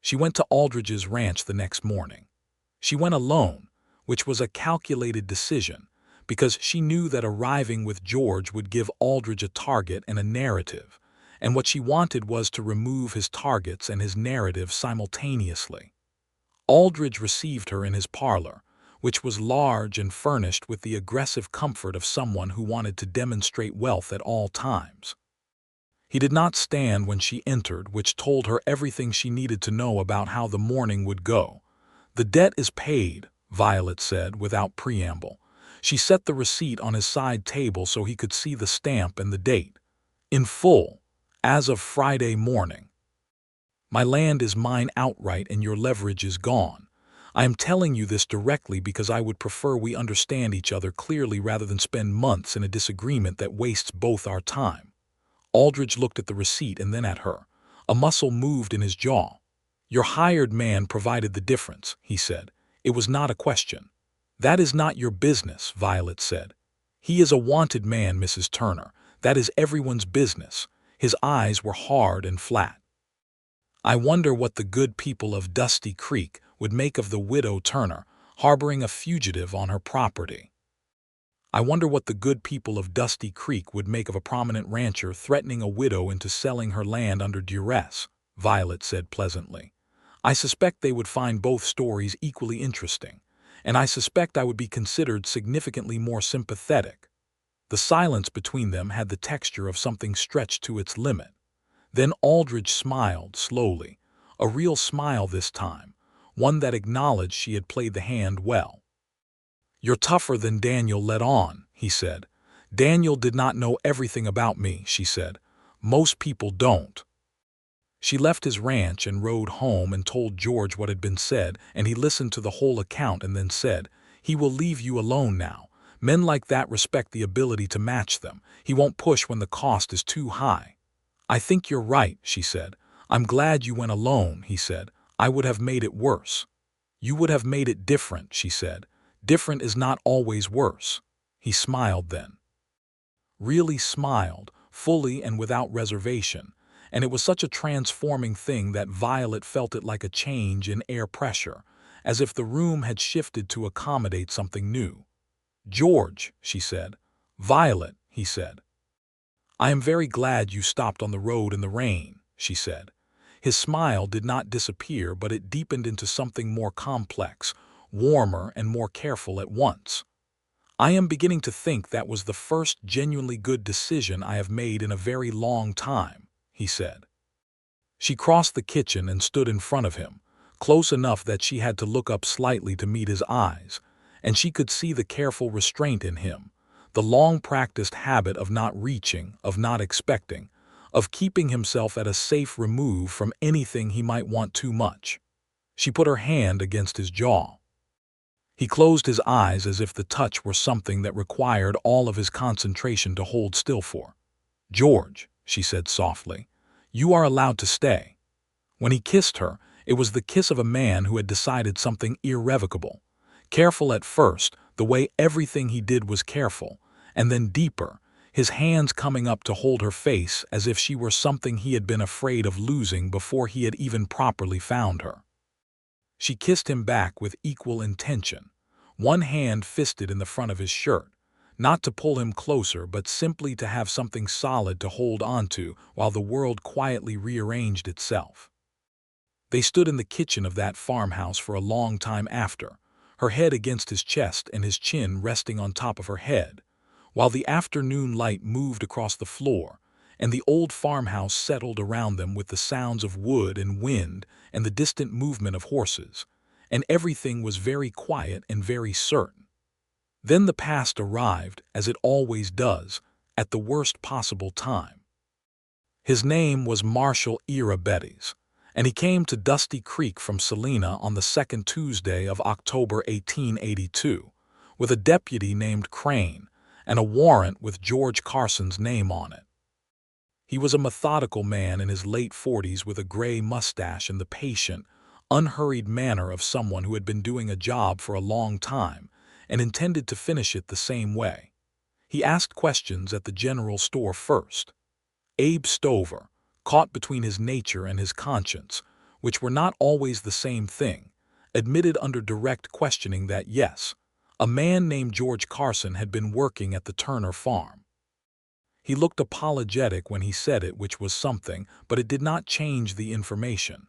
She went to Aldridge's ranch the next morning. She went alone, which was a calculated decision, because she knew that arriving with George would give Aldridge a target and a narrative, and what she wanted was to remove his targets and his narrative simultaneously. Aldridge received her in his parlor, which was large and furnished with the aggressive comfort of someone who wanted to demonstrate wealth at all times. He did not stand when she entered, which told her everything she needed to know about how the morning would go. "The debt is paid," Violet said without preamble. She set the receipt on his side table so he could see the stamp and the date. "In full, as of Friday morning. My land is mine outright and your leverage is gone. I am telling you this directly because I would prefer we understand each other clearly rather than spend months in a disagreement that wastes both our time." Aldridge looked at the receipt and then at her. A muscle moved in his jaw. "Your hired man provided the difference," he said. "It was not a question." "That is not your business," Violet said. "He is a wanted man, Mrs. Turner. That is everyone's business." His eyes were hard and flat. "I wonder what the good people of Dusty Creek would make of the widow Turner harboring a fugitive on her property. I wonder what the good people of Dusty Creek would make of a prominent rancher threatening a widow into selling her land under duress," Violet said pleasantly. "I suspect they would find both stories equally interesting, and I suspect I would be considered significantly more sympathetic." The silence between them had the texture of something stretched to its limit. Then Aldridge smiled slowly, a real smile this time, one that acknowledged she had played the hand well. "You're tougher than Daniel let on," he said. "Daniel did not know everything about me," she said. "Most people don't." She left his ranch and rode home and told George what had been said, and he listened to the whole account and then said, "He will leave you alone now. Men like that respect the ability to match them. He won't push when the cost is too high." "I think you're right," she said. "I'm glad you went alone," he said. "I would have made it worse." "You would have made it different," she said. "Different is not always worse." He smiled then. Really smiled, fully and without reservation, and it was such a transforming thing that Violet felt it like a change in air pressure, as if the room had shifted to accommodate something new. "George," she said. "Violet," he said. "I am very glad you stopped on the road in the rain," she said. His smile did not disappear, but it deepened into something more complex, warmer and more careful at once. "I am beginning to think that was the first genuinely good decision I have made in a very long time," he said. She crossed the kitchen and stood in front of him, close enough that she had to look up slightly to meet his eyes, and she could see the careful restraint in him, the long-practiced habit of not reaching, of not expecting, of keeping himself at a safe remove from anything he might want too much. She put her hand against his jaw. He closed his eyes as if the touch were something that required all of his concentration to hold still for. "George," she said softly, "you are allowed to stay." When he kissed her, it was the kiss of a man who had decided something irrevocable. Careful at first, the way everything he did was careful, and then deeper, his hands coming up to hold her face as if she were something he had been afraid of losing before he had even properly found her. She kissed him back with equal intention, one hand fisted in the front of his shirt, not to pull him closer but simply to have something solid to hold onto while the world quietly rearranged itself. They stood in the kitchen of that farmhouse for a long time after, her head against his chest and his chin resting on top of her head, while the afternoon light moved across the floor, and the old farmhouse settled around them with the sounds of wood and wind and the distant movement of horses, and everything was very quiet and very certain. Then the past arrived, as it always does, at the worst possible time. His name was Marshal Irreversible, and he came to Dusty Creek from Salina on the second Tuesday of October 1882, with a deputy named Crane and a warrant with George Carson's name on it. He was a methodical man in his late 40s with a gray mustache and the patient, unhurried manner of someone who had been doing a job for a long time and intended to finish it the same way. He asked questions at the general store first. Abe Stover, caught between his nature and his conscience, which were not always the same thing, admitted under direct questioning that yes, a man named George Carson had been working at the Turner farm. He looked apologetic when he said it, which was something, but it did not change the information.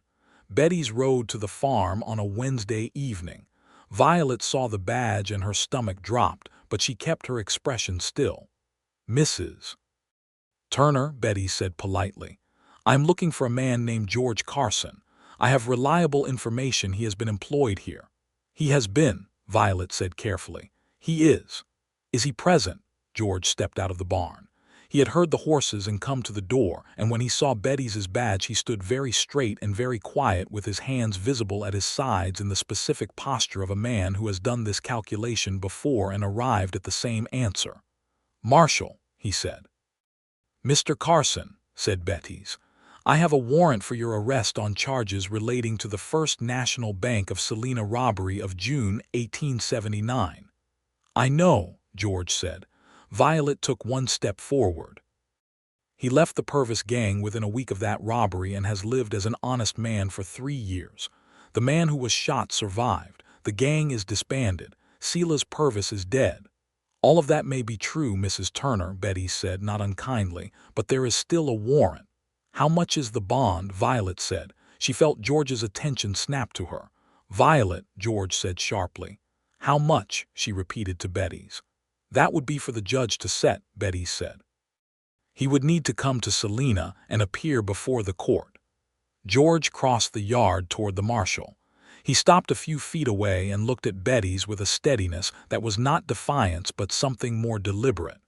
Betty's rode to the farm on a Wednesday evening. Violet saw the badge and her stomach dropped, but she kept her expression still. "Mrs. Turner," Betty said politely, "I'm looking for a man named George Carson. I have reliable information he has been employed here." "He has been," Violet said carefully. "He is." "Is he present?" George stepped out of the barn. He had heard the horses and come to the door, and when he saw Betty's badge he stood very straight and very quiet with his hands visible at his sides in the specific posture of a man who has done this calculation before and arrived at the same answer. "Marshal," he said. "Mr. Carson," said Betty's, "I have a warrant for your arrest on charges relating to the First National Bank of Salina robbery of June 1879. "I know," George said. Violet took one step forward. "He left the Purvis gang within a week of that robbery and has lived as an honest man for 3 years. The man who was shot survived. The gang is disbanded. Silas Purvis is dead." "All of that may be true, Mrs. Turner," Betty said, not unkindly, "but there is still a warrant." "How much is the bond?" Violet said. She felt George's attention snap to her. "Violet," George said sharply. "How much?" she repeated to Betty's. "That would be for the judge to set," Betty said. "He would need to come to Salina and appear before the court." George crossed the yard toward the marshal. He stopped a few feet away and looked at Betty's with a steadiness that was not defiance but something more deliberate.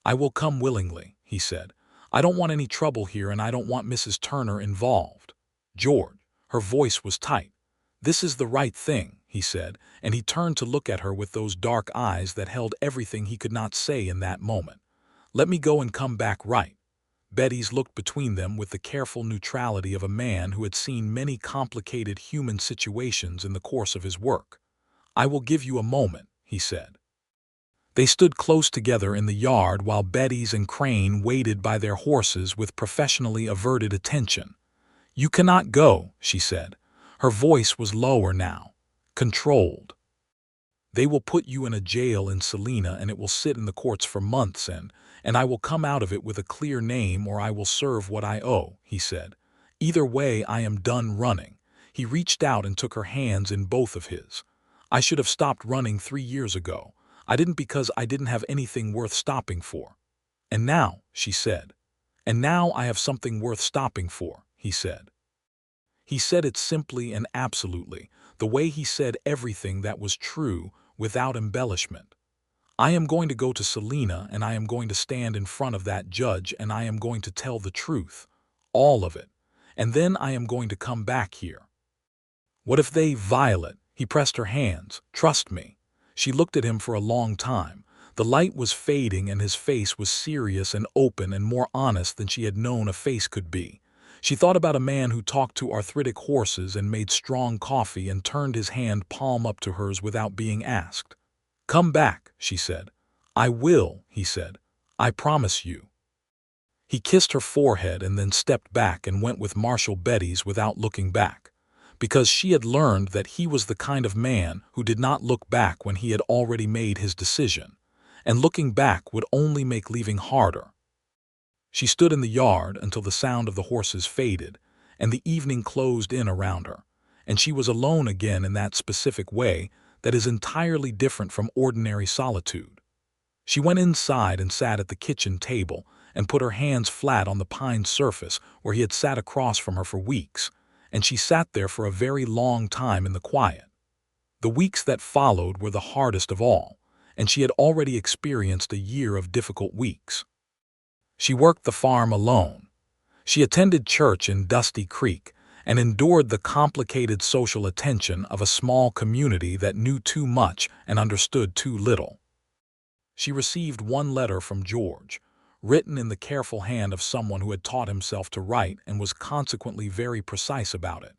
"I will come willingly," he said. "I don't want any trouble here and I don't want Mrs. Turner involved." "George," her voice was tight. "This is the right thing," he said, and he turned to look at her with those dark eyes that held everything he could not say in that moment. "Let me go and come back right." Betty's looked between them with the careful neutrality of a man who had seen many complicated human situations in the course of his work. "I will give you a moment," he said. They stood close together in the yard while Betty's and Crane waited by their horses with professionally averted attention. "You cannot go," she said. Her voice was lower now, controlled. They will put you in a jail in Salina and it will sit in the courts for months and I will come out of it with a clear name or I will serve what I owe," he said. "Either way, I am done running." He reached out and took her hands in both of his. "I should have stopped running 3 years ago. I didn't because I didn't have anything worth stopping for." "And now," she said. "And now I have something worth stopping for," he said. He said it simply and absolutely, the way he said everything that was true, without embellishment. "I am going to go to Salina and I am going to stand in front of that judge and I am going to tell the truth. All of it. And then I am going to come back here." "What if they, Violet?" He pressed her hands. "Trust me." She looked at him for a long time. The light was fading and his face was serious and open and more honest than she had known a face could be. She thought about a man who talked to arthritic horses and made strong coffee and turned his hand palm up to hers without being asked. "Come back," she said. "I will," he said. "I promise you." He kissed her forehead and then stepped back and went with Marshal Betty's without looking back, because she had learned that he was the kind of man who did not look back when he had already made his decision, and looking back would only make leaving harder. She stood in the yard until the sound of the horses faded, and the evening closed in around her, and she was alone again in that specific way that is entirely different from ordinary solitude. She went inside and sat at the kitchen table and put her hands flat on the pine surface where he had sat across from her for weeks, and she sat there for a very long time in the quiet. The weeks that followed were the hardest of all, and she had already experienced a year of difficult weeks. She worked the farm alone. She attended church in Dusty Creek and endured the complicated social attention of a small community that knew too much and understood too little. She received one letter from George, written in the careful hand of someone who had taught himself to write and was consequently very precise about it.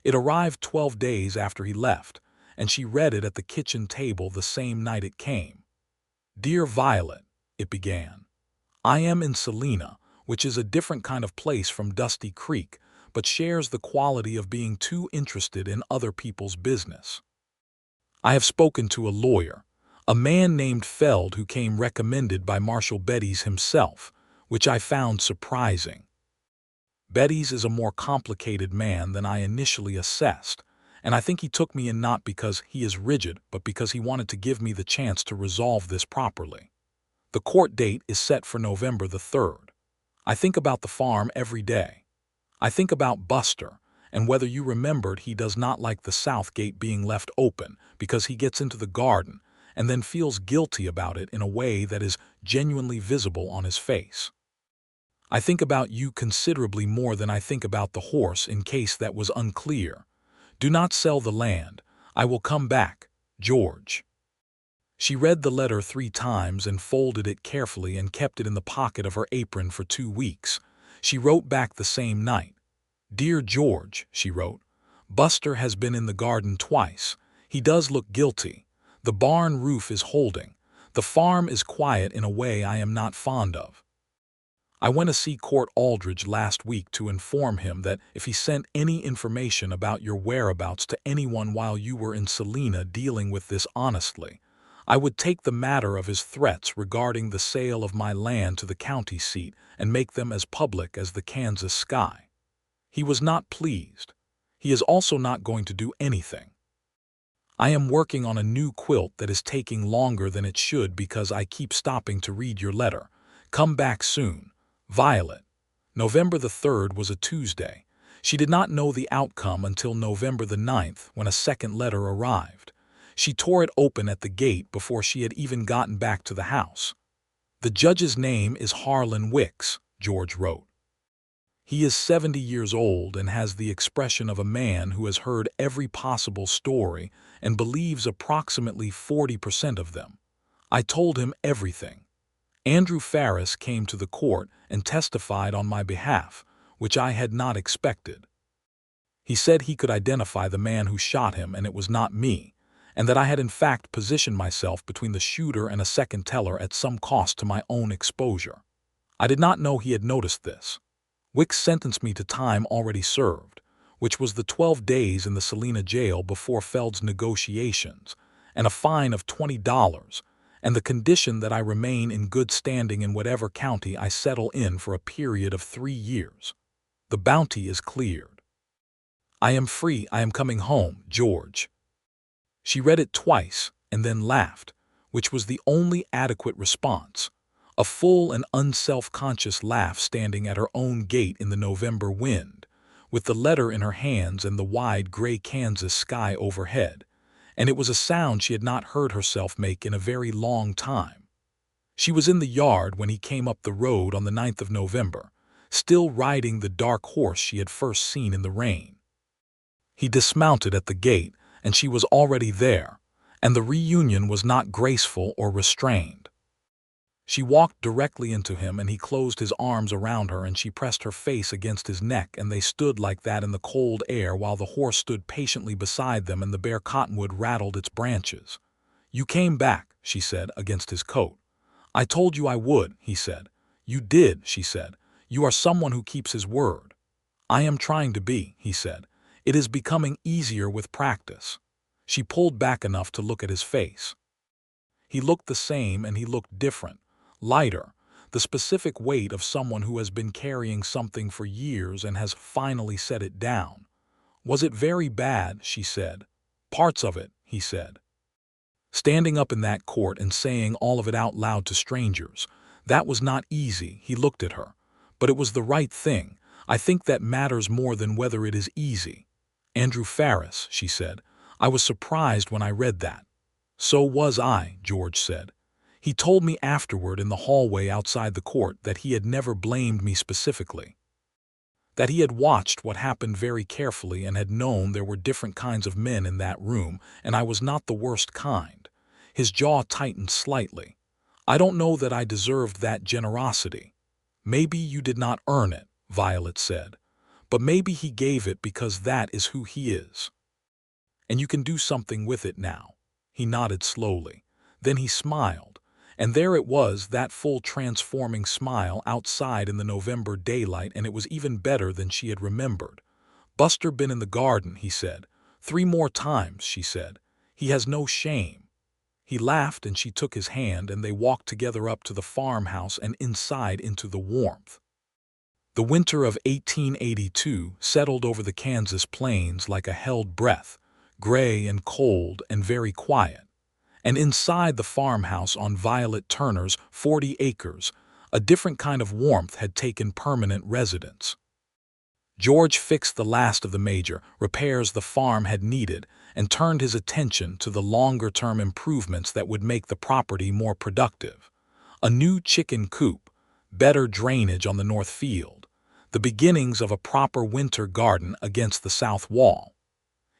It arrived 12 days after he left, and she read it at the kitchen table the same night it came. "Dear Violet," it began. "I am in Salina, which is a different kind of place from Dusty Creek, but shares the quality of being too interested in other people's business. I have spoken to a lawyer, a man named Feld who came recommended by Marshal Betty's himself, which I found surprising. Betty's is a more complicated man than I initially assessed, and I think he took me in not because he is rigid, but because he wanted to give me the chance to resolve this properly. The court date is set for November the 3rd. I think about the farm every day. I think about Buster, and whether you remembered he does not like the south gate being left open because he gets into the garden and then feels guilty about it in a way that is genuinely visible on his face. I think about you considerably more than I think about the horse in case that was unclear. Do not sell the land. I will come back, George." She read the letter 3 times and folded it carefully and kept it in the pocket of her apron for 2 weeks. She wrote back the same night. "Dear George," she wrote, "Buster has been in the garden twice. He does look guilty. The barn roof is holding. The farm is quiet in a way I am not fond of. I went to see Court Aldridge last week to inform him that if he sent any information about your whereabouts to anyone while you were in Salina dealing with this honestly, I would take the matter of his threats regarding the sale of my land to the county seat and make them as public as the Kansas sky. He was not pleased. He is also not going to do anything. I am working on a new quilt that is taking longer than it should because I keep stopping to read your letter. Come back soon. Violet." November the 3rd was a Tuesday. She did not know the outcome until November the 9th when a second letter arrived. She tore it open at the gate before she had even gotten back to the house. "The judge's name is Harlan Wicks," George wrote. "He is 70 years old and has the expression of a man who has heard every possible story and believes approximately 40% of them. I told him everything. Andrew Farris came to the court and testified on my behalf, which I had not expected. He said he could identify the man who shot him and it was not me, and that I had in fact positioned myself between the shooter and a second teller at some cost to my own exposure. I did not know he had noticed this. Wicks sentenced me to time already served, which was the 12 days in the Salina jail before Feld's negotiations, and a fine of $20, and the condition that I remain in good standing in whatever county I settle in for a period of 3 years. The bounty is cleared. I am free. I am coming home, George." She read it twice and then laughed, which was the only adequate response, a full and unself-conscious laugh standing at her own gate in the November wind, with the letter in her hands and the wide gray Kansas sky overhead, and it was a sound she had not heard herself make in a very long time. She was in the yard when he came up the road on the 9th of November, still riding the dark horse she had first seen in the rain. He dismounted at the gate, and she was already there, and the reunion was not graceful or restrained. She walked directly into him, and he closed his arms around her, and she pressed her face against his neck, and they stood like that in the cold air while the horse stood patiently beside them and the bare cottonwood rattled its branches. "You came back," she said, against his coat. "I told you I would," he said. "You did," she said. "You are someone who keeps his word." "I am trying to be," he said. "It is becoming easier with practice." She pulled back enough to look at his face. He looked the same, and he looked different, lighter, the specific weight of someone who has been carrying something for years and has finally set it down. "Was it very bad?" she said. "Parts of it," he said. Standing up in that court and saying all of it out loud to strangers, that was not easy. He looked at her. But it was the right thing. "I think that matters more than whether it is easy." "Andrew Farris," she said. "I was surprised when I read that." "So was I," George said. "He told me afterward in the hallway outside the court that he had never blamed me specifically. That he had watched what happened very carefully and had known there were different kinds of men in that room, and I was not the worst kind." His jaw tightened slightly. "I don't know that I deserved that generosity." "Maybe you did not earn it," Violet said. "But maybe he gave it because that is who he is. And you can do something with it now." He nodded slowly. Then he smiled. And there it was, that full transforming smile outside in the November daylight, and it was even better than she had remembered. "Buster been in the garden," he said. "3 more times," she said. "He has no shame." He laughed, and she took his hand, and they walked together up to the farmhouse and inside into the warmth. The winter of 1882 settled over the Kansas plains like a held breath, gray and cold and very quiet. And inside the farmhouse on Violet Turner's 40 acres, a different kind of warmth had taken permanent residence. George fixed the last of the major repairs the farm had needed and turned his attention to the longer-term improvements that would make the property more productive. A new chicken coop, better drainage on the north field, the beginnings of a proper winter garden against the south wall.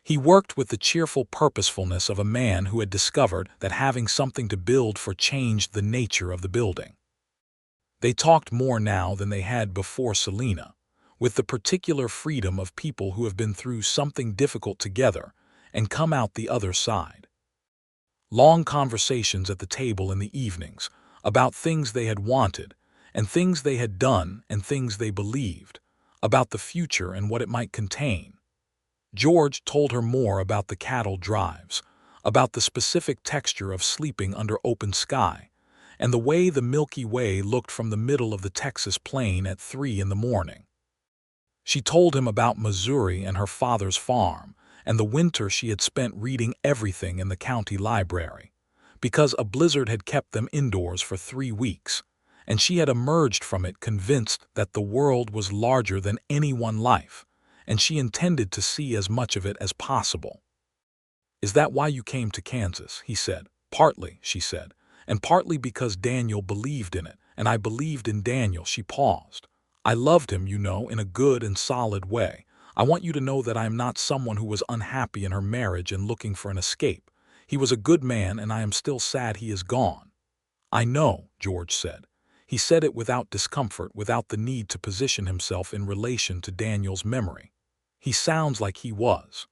He worked with the cheerful purposefulness of a man who had discovered that having something to build for changed the nature of the building. They talked more now than they had before Selena, with the particular freedom of people who have been through something difficult together and come out the other side. Long conversations at the table in the evenings about things they had wanted and things they had done and things they believed, about the future and what it might contain. George told her more about the cattle drives, about the specific texture of sleeping under open sky, and the way the Milky Way looked from the middle of the Texas plain at 3 in the morning. She told him about Missouri and her father's farm, and the winter she had spent reading everything in the county library, because a blizzard had kept them indoors for 3 weeks, and she had emerged from it convinced that the world was larger than any one life, and she intended to see as much of it as possible. "Is that why you came to Kansas?" he said. "Partly," she said, "and partly because Daniel believed in it, and I believed in Daniel." She paused. "I loved him, you know, in a good and solid way. I want you to know that I am not someone who was unhappy in her marriage and looking for an escape. He was a good man, and I am still sad he is gone." "I know," George said. He said it without discomfort, without the need to position himself in relation to Daniel's memory. "He sounds like he was."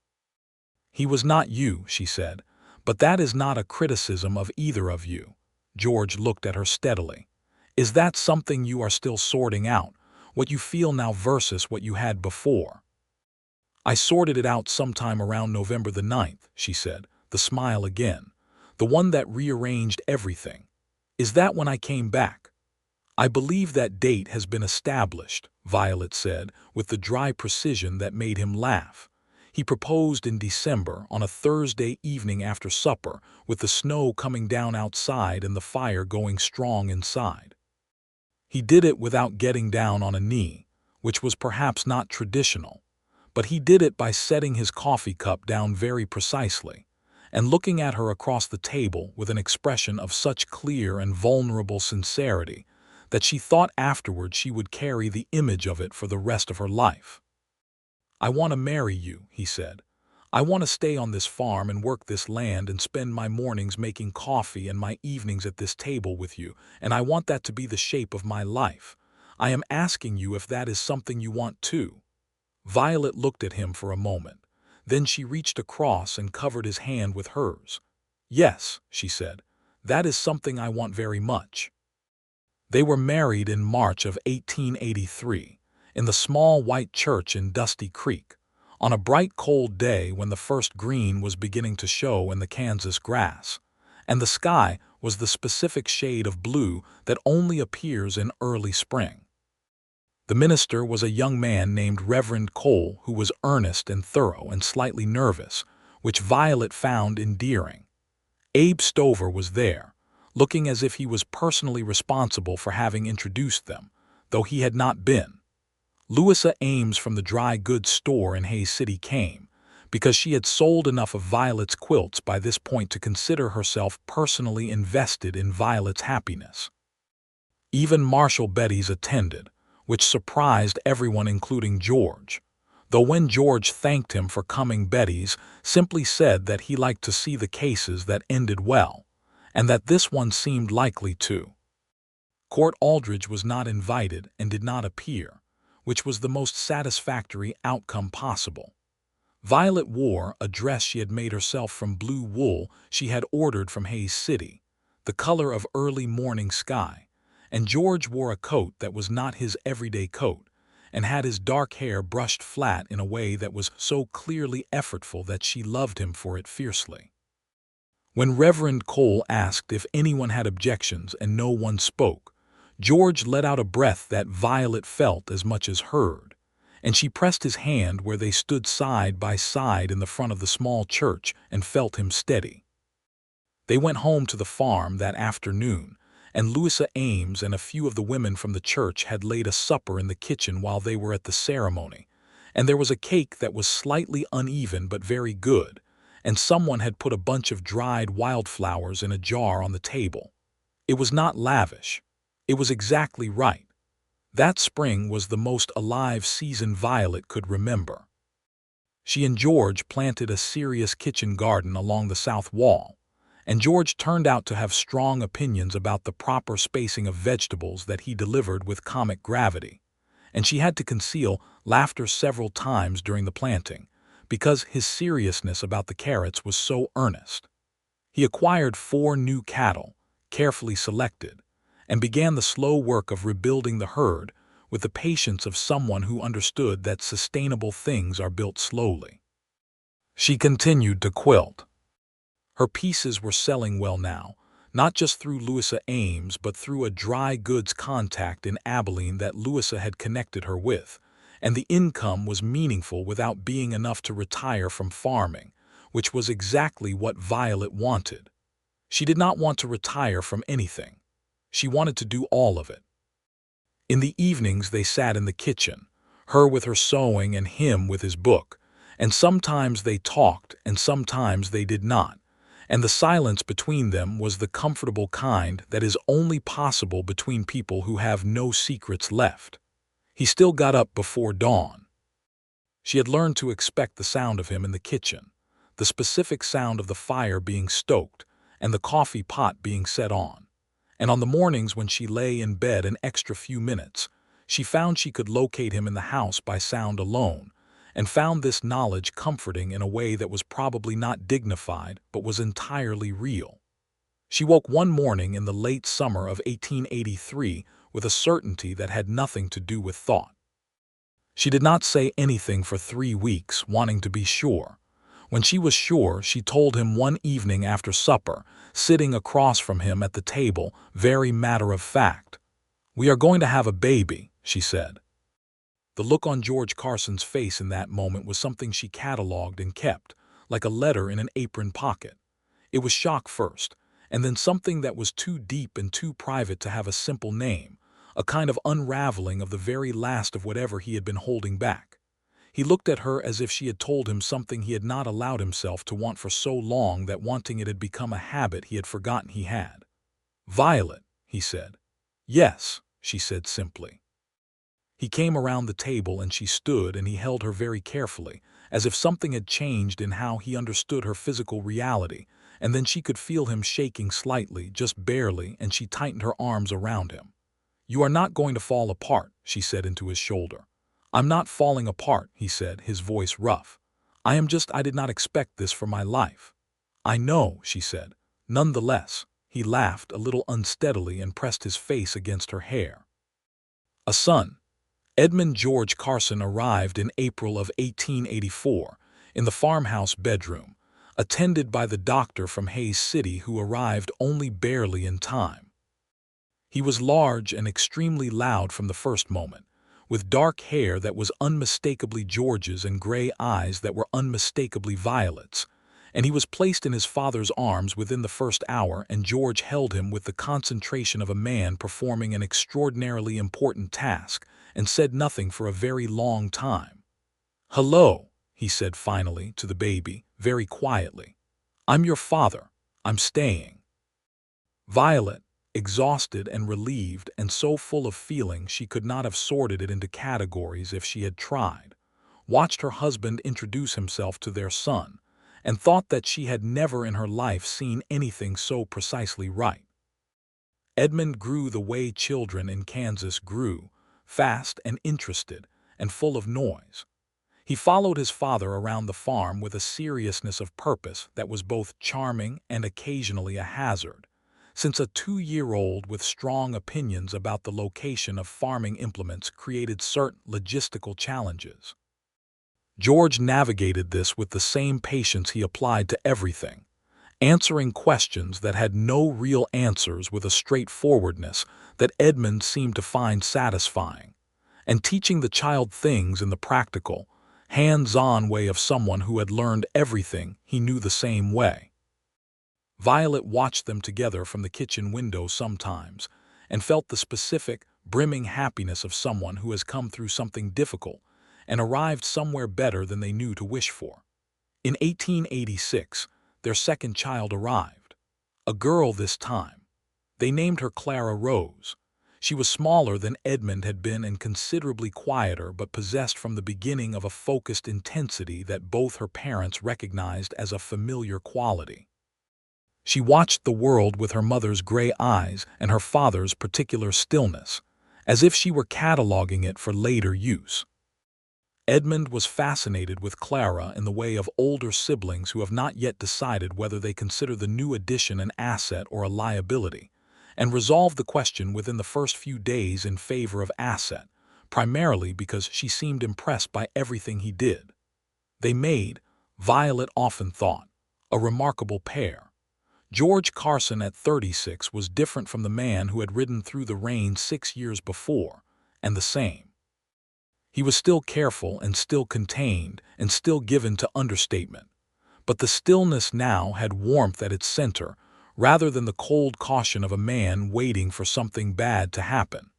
"He was not you," she said, "but that is not a criticism of either of you." George looked at her steadily. "Is that something you are still sorting out, what you feel now versus what you had before?" "I sorted it out sometime around November the 9th, she said, the smile again. The one that rearranged everything. Is that when I came back? I believe that date has been established, Violet said, with the dry precision that made him laugh. He proposed in December on a Thursday evening after supper, with the snow coming down outside and the fire going strong inside. He did it without getting down on a knee, which was perhaps not traditional, but he did it by setting his coffee cup down very precisely and looking at her across the table with an expression of such clear and vulnerable sincerity that she thought afterward she would carry the image of it for the rest of her life. "I want to marry you," he said. "I want to stay on this farm and work this land and spend my mornings making coffee and my evenings at this table with you, and I want that to be the shape of my life. I am asking you if that is something you want too." Violet looked at him for a moment. Then she reached across and covered his hand with hers. "Yes," she said, "that is something I want very much." They were married in March of 1883, in the small white church in Dusty Creek, on a bright cold day when the first green was beginning to show in the Kansas grass, and the sky was the specific shade of blue that only appears in early spring. The minister was a young man named Reverend Cole, who was earnest and thorough and slightly nervous, which Violet found endearing. Abe Stover was there, looking as if he was personally responsible for having introduced them, though he had not been. Louisa Ames from the dry goods store in Hayes City came, because she had sold enough of Violet's quilts by this point to consider herself personally invested in Violet's happiness. Even Marshall Betty's attended, which surprised everyone including George, though when George thanked him for coming, Betty's simply said that he liked to see the cases that ended well, and that this one seemed likely to. Court Aldridge was not invited and did not appear, which was the most satisfactory outcome possible. Violet wore a dress she had made herself from blue wool she had ordered from Hayes City, the color of early morning sky, and George wore a coat that was not his everyday coat, and had his dark hair brushed flat in a way that was so clearly effortful that she loved him for it fiercely. When Reverend Cole asked if anyone had objections and no one spoke, George let out a breath that Violet felt as much as heard, and she pressed his hand where they stood side by side in the front of the small church and felt him steady. They went home to the farm that afternoon, and Louisa Ames and a few of the women from the church had laid a supper in the kitchen while they were at the ceremony, and there was a cake that was slightly uneven but very good, and someone had put a bunch of dried wildflowers in a jar on the table. It was not lavish. It was exactly right. That spring was the most alive season Violet could remember. She and George planted a serious kitchen garden along the south wall, and George turned out to have strong opinions about the proper spacing of vegetables that he delivered with comic gravity, and she had to conceal laughter several times during the planting, because his seriousness about the carrots was so earnest. He acquired 4 new cattle, carefully selected, and began the slow work of rebuilding the herd with the patience of someone who understood that sustainable things are built slowly. She continued to quilt. Her pieces were selling well now, not just through Louisa Ames but through a dry goods contact in Abilene that Louisa had connected her with, and the income was meaningful without being enough to retire from farming, which was exactly what Violet wanted. She did not want to retire from anything. She wanted to do all of it. In the evenings they sat in the kitchen, her with her sewing and him with his book, and sometimes they talked and sometimes they did not, and the silence between them was the comfortable kind that is only possible between people who have no secrets left. He still got up before dawn. She had learned to expect the sound of him in the kitchen, the specific sound of the fire being stoked and the coffee pot being set on. And on the mornings when she lay in bed an extra few minutes, she found she could locate him in the house by sound alone, and found this knowledge comforting in a way that was probably not dignified but was entirely real. She woke one morning in the late summer of 1883 with a certainty that had nothing to do with thought. She did not say anything for 3 weeks, wanting to be sure. When she was sure, she told him one evening after supper, sitting across from him at the table, very matter of fact. "We are going to have a baby," she said. The look on George Carson's face in that moment was something she catalogued and kept, like a letter in an apron pocket. It was shock first, and then something that was too deep and too private to have a simple name, a kind of unraveling of the very last of whatever he had been holding back. He looked at her as if she had told him something he had not allowed himself to want for so long that wanting it had become a habit he had forgotten he had. "Violet," he said. "Yes," she said simply. He came around the table and she stood and he held her very carefully, as if something had changed in how he understood her physical reality, and then she could feel him shaking slightly, just barely, and she tightened her arms around him. "You are not going to fall apart," she said into his shoulder. "I'm not falling apart," he said, his voice rough. I did not expect this for my life." "I know," she said. "Nonetheless," he laughed a little unsteadily and pressed his face against her hair. A son. Edmund George Carson arrived in April of 1884 in the farmhouse bedroom, attended by the doctor from Hayes City who arrived only barely in time. He was large and extremely loud from the first moment, with dark hair that was unmistakably George's and gray eyes that were unmistakably Violet's, and he was placed in his father's arms within the first hour, and George held him with the concentration of a man performing an extraordinarily important task, and said nothing for a very long time. "Hello," he said finally to the baby, very quietly. "I'm your father. I'm staying." Violet, exhausted and relieved and so full of feeling she could not have sorted it into categories if she had tried, watched her husband introduce himself to their son, and thought that she had never in her life seen anything so precisely right. Edmund grew the way children in Kansas grew, fast and interested and full of noise. He followed his father around the farm with a seriousness of purpose that was both charming and occasionally a hazard, since a 2-year-old with strong opinions about the location of farming implements created certain logistical challenges. George navigated this with the same patience he applied to everything, answering questions that had no real answers with a straightforwardness that Edmund seemed to find satisfying, and teaching the child things in the practical, hands-on way of someone who had learned everything he knew the same way. Violet watched them together from the kitchen window sometimes, and felt the specific, brimming happiness of someone who has come through something difficult and arrived somewhere better than they knew to wish for. In 1886, their second child arrived. A girl this time. They named her Clara Rose. She was smaller than Edmund had been and considerably quieter, but possessed from the beginning of a focused intensity that both her parents recognized as a familiar quality. She watched the world with her mother's gray eyes and her father's particular stillness, as if she were cataloging it for later use. Edmund was fascinated with Clara in the way of older siblings who have not yet decided whether they consider the new addition an asset or a liability, and resolved the question within the first few days in favor of asset, primarily because she seemed impressed by everything he did. They made, Violet often thought, a remarkable pair. George Carson at 36 was different from the man who had ridden through the rain 6 years before, and the same. He was still careful and still contained and still given to understatement, but the stillness now had warmth at its center rather than the cold caution of a man waiting for something bad to happen.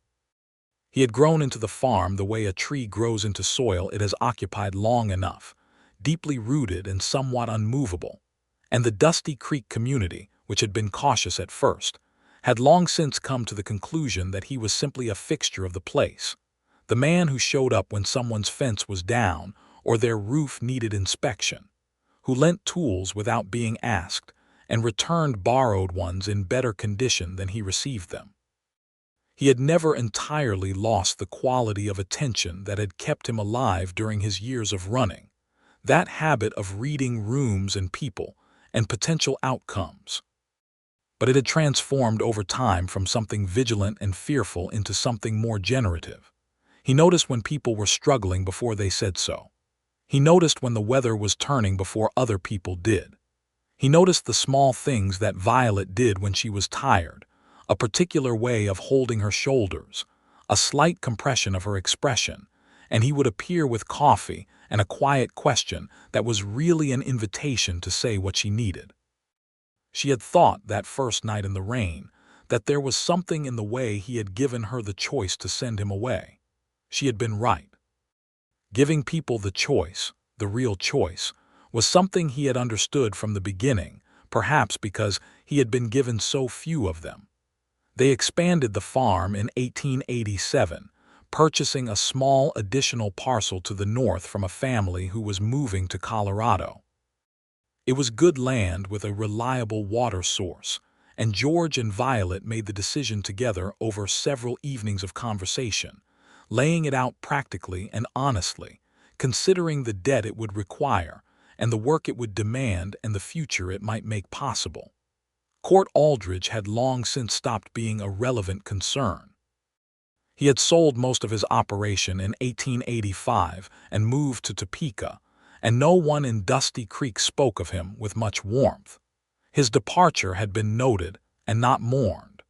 He had grown into the farm the way a tree grows into soil it has occupied long enough, deeply rooted and somewhat unmovable, and the Dusty Creek community, which had been cautious at first, had long since come to the conclusion that he was simply a fixture of the place. The man who showed up when someone's fence was down or their roof needed inspection, who lent tools without being asked and returned borrowed ones in better condition than he received them. He had never entirely lost the quality of attention that had kept him alive during his years of running, that habit of reading rooms and people and potential outcomes. But it had transformed over time from something vigilant and fearful into something more generative. He noticed when people were struggling before they said so. He noticed when the weather was turning before other people did. He noticed the small things that Violet did when she was tired, a particular way of holding her shoulders, a slight compression of her expression, and he would appear with coffee and a quiet question that was really an invitation to say what she needed. She had thought that first night in the rain that there was something in the way he had given her the choice to send him away. She had been right. Giving people the choice, the real choice, was something he had understood from the beginning, perhaps because he had been given so few of them. They expanded the farm in 1887, purchasing a small additional parcel to the north from a family who was moving to Colorado. It was good land with a reliable water source, and George and Violet made the decision together over several evenings of conversation, laying it out practically and honestly, considering the debt it would require, and the work it would demand and the future it might make possible. Court Aldrich had long since stopped being a relevant concern. He had sold most of his operation in 1885 and moved to Topeka, and no one in Dusty Creek spoke of him with much warmth. His departure had been noted and not mourned.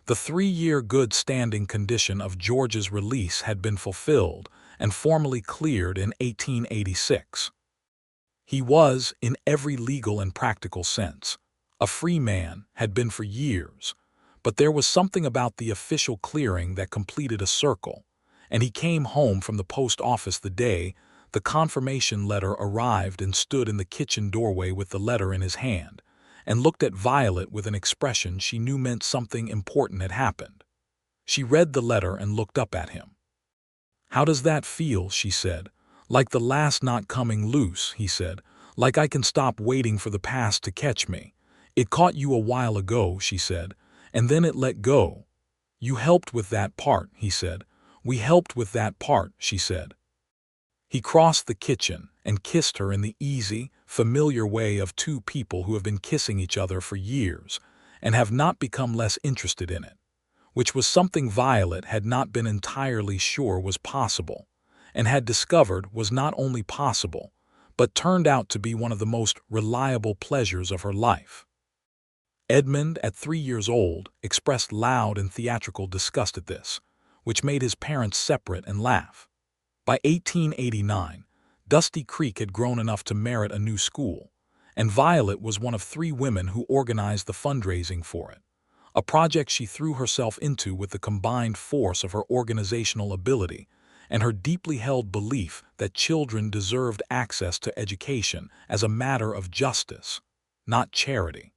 The 3-year good standing condition of George's release had been fulfilled and formally cleared in 1886. He was, in every legal and practical sense, a free man, had been for years, but there was something about the official clearing that completed a circle, and he came home from the post office the day the confirmation letter arrived and stood in the kitchen doorway with the letter in his hand, and looked at Violet with an expression she knew meant something important had happened. She read the letter and looked up at him. "How does that feel?" she said. "Like the last not coming loose," he said. "Like I can stop waiting for the past to catch me." "It caught you a while ago," she said, "and then it let go." "You helped with that part," he said. "We helped with that part," she said. He crossed the kitchen and kissed her in the easy, familiar way of two people who have been kissing each other for years and have not become less interested in it, which was something Violet had not been entirely sure was possible, and had discovered was not only possible, but turned out to be one of the most reliable pleasures of her life. Edmund, at 3 years old, expressed loud and theatrical disgust at this, which made his parents separate and laugh. By 1889, Dusty Creek had grown enough to merit a new school, and Violet was one of 3 women who organized the fundraising for it, a project she threw herself into with the combined force of her organizational ability and her deeply held belief that children deserved access to education as a matter of justice, not charity.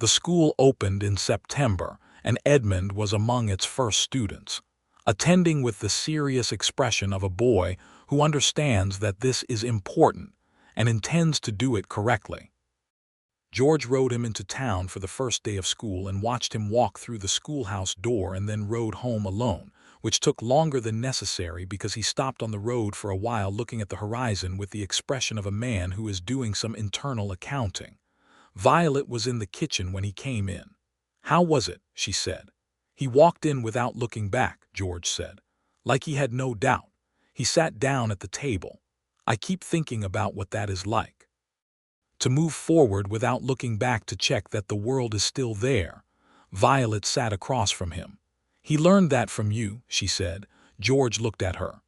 The school opened in September, and Edmund was among its first students, attending with the serious expression of a boy who understands that this is important and intends to do it correctly. George rode him into town for the first day of school and watched him walk through the schoolhouse door and then rode home alone, which took longer than necessary because he stopped on the road for a while looking at the horizon with the expression of a man who is doing some internal accounting. Violet was in the kitchen when he came in. "How was it?" she said. "He walked in without looking back," George said, like he had no doubt. He sat down at the table. "I keep thinking about what that is like. To move forward without looking back to check that the world is still there." Violet sat across from him. "He learned that from you," she said. George looked at her.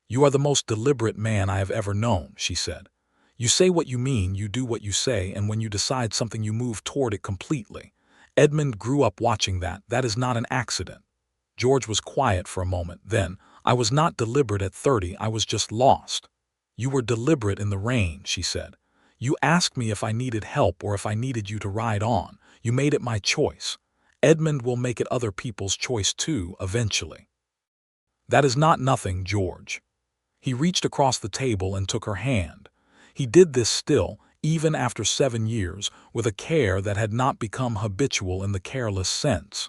"You are the most deliberate man I have ever known," she said. "You say what you mean, you do what you say, and when you decide something you move toward it completely. Edmund grew up watching that. That is not an accident." George was quiet for a moment. Then, "I was not deliberate at 30, I was just lost." "You were deliberate in the rain," she said. "You asked me if I needed help or if I needed you to ride on. You made it my choice. Edmund will make it other people's choice too, eventually." "That is not nothing, George." He reached across the table and took her hand. He did this still, even after 7 years, with a care that had not become habitual in the careless sense.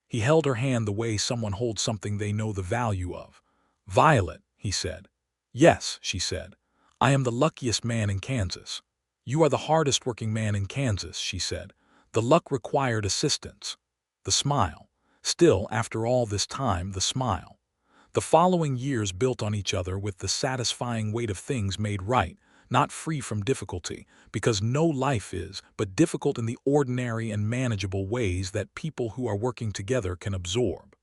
He held her hand the way someone holds something they know the value of. "Violet," he said. "Yes," she said. "I am the luckiest man in Kansas." "You are the hardest working man in Kansas," she said. The luck required assistance. The smile. Still, after all this time, the smile. The following years built on each other with the satisfying weight of things made right, not free from difficulty, because no life is, but difficult in the ordinary and manageable ways that people who are working together can absorb.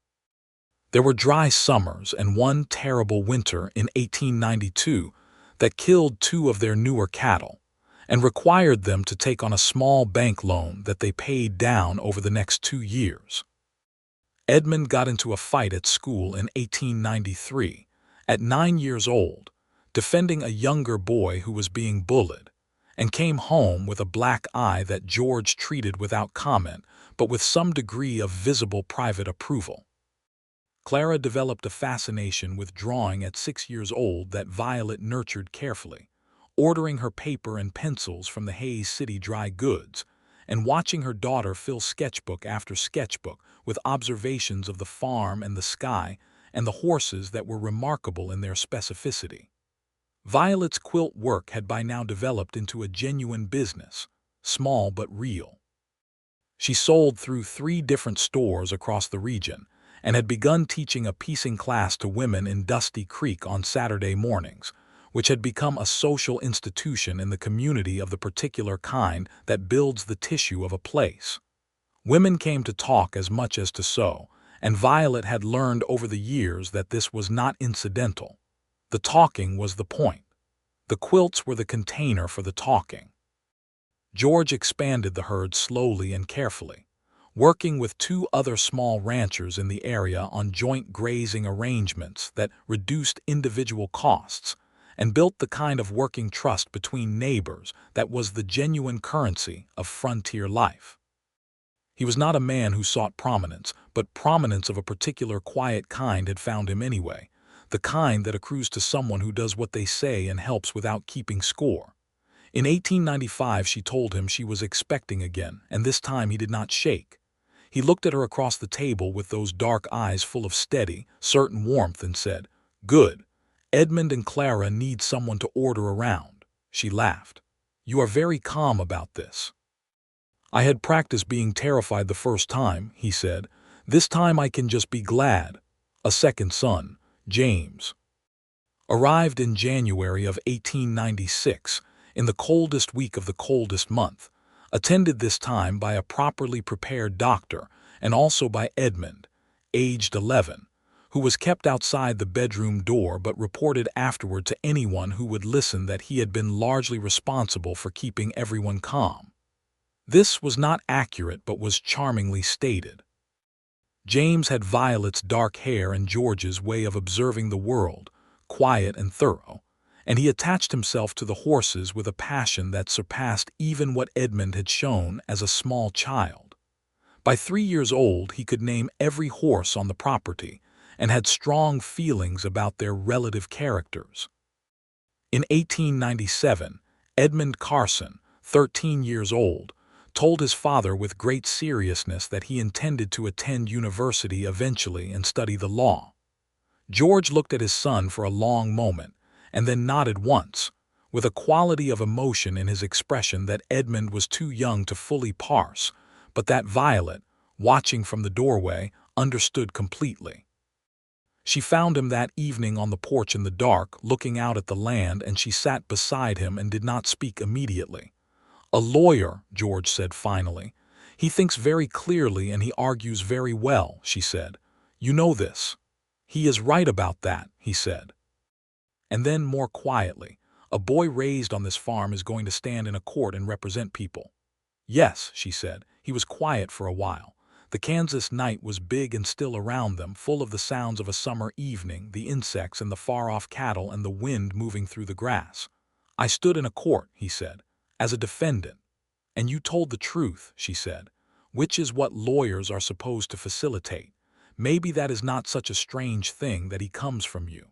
There were dry summers and one terrible winter in 1892 that killed two of their newer cattle and required them to take on a small bank loan that they paid down over the next 2 years. Edmund got into a fight at school in 1893, at 9 years old, defending a younger boy who was being bullied, and came home with a black eye that George treated without comment, but with some degree of visible private approval. Clara developed a fascination with drawing at 6 years old that Violet nurtured carefully, ordering her paper and pencils from the Hayes City Dry Goods, and watching her daughter fill sketchbook after sketchbook with observations of the farm and the sky and the horses that were remarkable in their specificity. Violet's quilt work had by now developed into a genuine business, small but real. She sold through 3 different stores across the region and had begun teaching a piecing class to women in Dusty Creek on Saturday mornings, which had become a social institution in the community of the particular kind that builds the tissue of a place. Women came to talk as much as to sew, and Violet had learned over the years that this was not incidental. The talking was the point. The quilts were the container for the talking. George expanded the herd slowly and carefully, working with 2 other small ranchers in the area on joint grazing arrangements that reduced individual costs and built the kind of working trust between neighbors that was the genuine currency of frontier life. He was not a man who sought prominence, but prominence of a particular quiet kind had found him anyway, the kind that accrues to someone who does what they say and helps without keeping score. In 1895 she told him she was expecting again, and this time he did not shake. He looked at her across the table with those dark eyes full of steady, certain warmth and said, "Good. Edmund and Clara need someone to order around." She laughed. "You are very calm about this." "I had practiced being terrified the first time," he said. "This time I can just be glad." A second son, James, arrived in January of 1896, in the coldest week of the coldest month, attended this time by a properly prepared doctor and also by Edmund, aged 11, who was kept outside the bedroom door but reported afterward to anyone who would listen that he had been largely responsible for keeping everyone calm. This was not accurate but was charmingly stated. James had Violet's dark hair and George's way of observing the world, quiet and thorough, and he attached himself to the horses with a passion that surpassed even what Edmund had shown as a small child. By 3 years old he could name every horse on the property and had strong feelings about their relative characters. In 1897, Edmund Carson, 13 years old, told his father with great seriousness that he intended to attend university eventually and study the law. George looked at his son for a long moment, and then nodded once, with a quality of emotion in his expression that Edmund was too young to fully parse, but that Violet, watching from the doorway, understood completely. She found him that evening on the porch in the dark, looking out at the land, and she sat beside him and did not speak immediately. "A lawyer," George said finally. "He thinks very clearly and he argues very well," she said. "You know this." "He is right about that," he said. And then, more quietly, "A boy raised on this farm is going to stand in a court and represent people." "Yes," she said. He was quiet for a while. The Kansas night was big and still around them, full of the sounds of a summer evening, the insects and the far-off cattle and the wind moving through the grass. "I stood in a court," he said, "as a defendant." "And you told the truth," she said, "which is what lawyers are supposed to facilitate. Maybe that is not such a strange thing that he comes from you."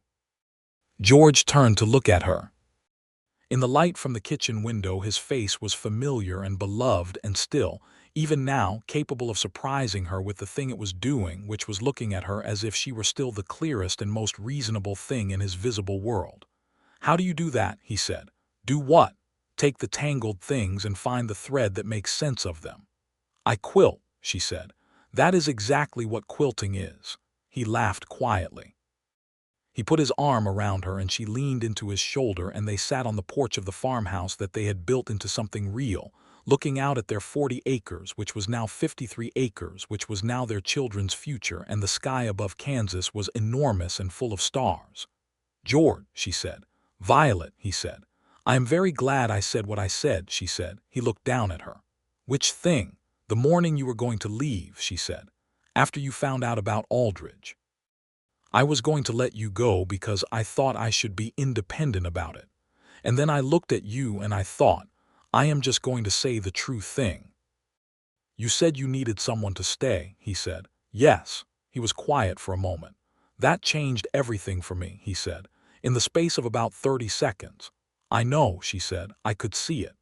George turned to look at her. In the light from the kitchen window his face was familiar and beloved and still, even now, capable of surprising her with the thing it was doing, which was looking at her as if she were still the clearest and most reasonable thing in his visible world. "How do you do that?" he said. "Do what?" "Take the tangled things and find the thread that makes sense of them." "I quilt," she said. "That is exactly what quilting is." He laughed quietly. He put his arm around her and she leaned into his shoulder, and they sat on the porch of the farmhouse that they had built into something real, looking out at their 40 acres, which was now 53 acres, which was now their children's future, and the sky above Kansas was enormous and full of stars. "George," she said. "Violet," he said. "I am very glad I said what I said," she said. He looked down at her. "Which thing?" "The morning you were going to leave," she said. "After you found out about Aldridge. I was going to let you go because I thought I should be independent about it. And then I looked at you and I thought, I am just going to say the true thing." "You said you needed someone to stay," he said. "Yes." He was quiet for a moment. "That changed everything for me," he said, in the space of about 30 seconds. "I know," she said. "I could see it.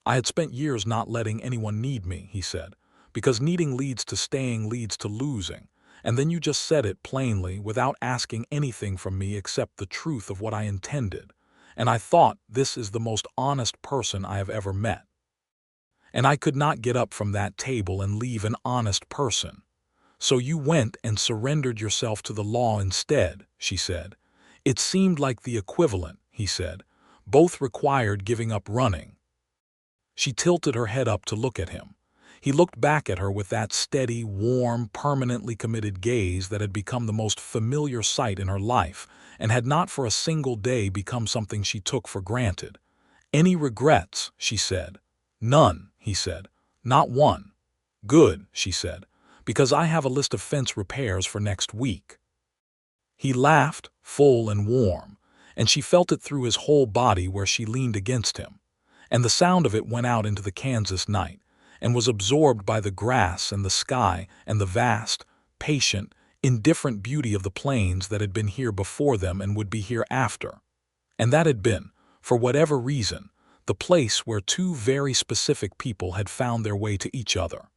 I had spent years not letting anyone need me," he said, "because needing leads to staying leads to losing. And then you just said it plainly, without asking anything from me except the truth of what I intended. And I thought, this is the most honest person I have ever met. And I could not get up from that table and leave an honest person. So you went and surrendered yourself to the law instead," she said. "It seemed like the equivalent," he said. "Both required giving up running." She tilted her head up to look at him. He looked back at her with that steady, warm, permanently committed gaze that had become the most familiar sight in her life, and had not for a single day become something she took for granted. "Any regrets?" she said. "None," he said. "Not one." "Good," she said, "because I have a list of fence repairs for next week." He laughed, full and warm, and she felt it through his whole body where she leaned against him. And the sound of it went out into the Kansas night, and was absorbed by the grass and the sky and the vast, patient, indifferent beauty of the plains that had been here before them and would be here after. And that had been, for whatever reason, the place where two very specific people had found their way to each other.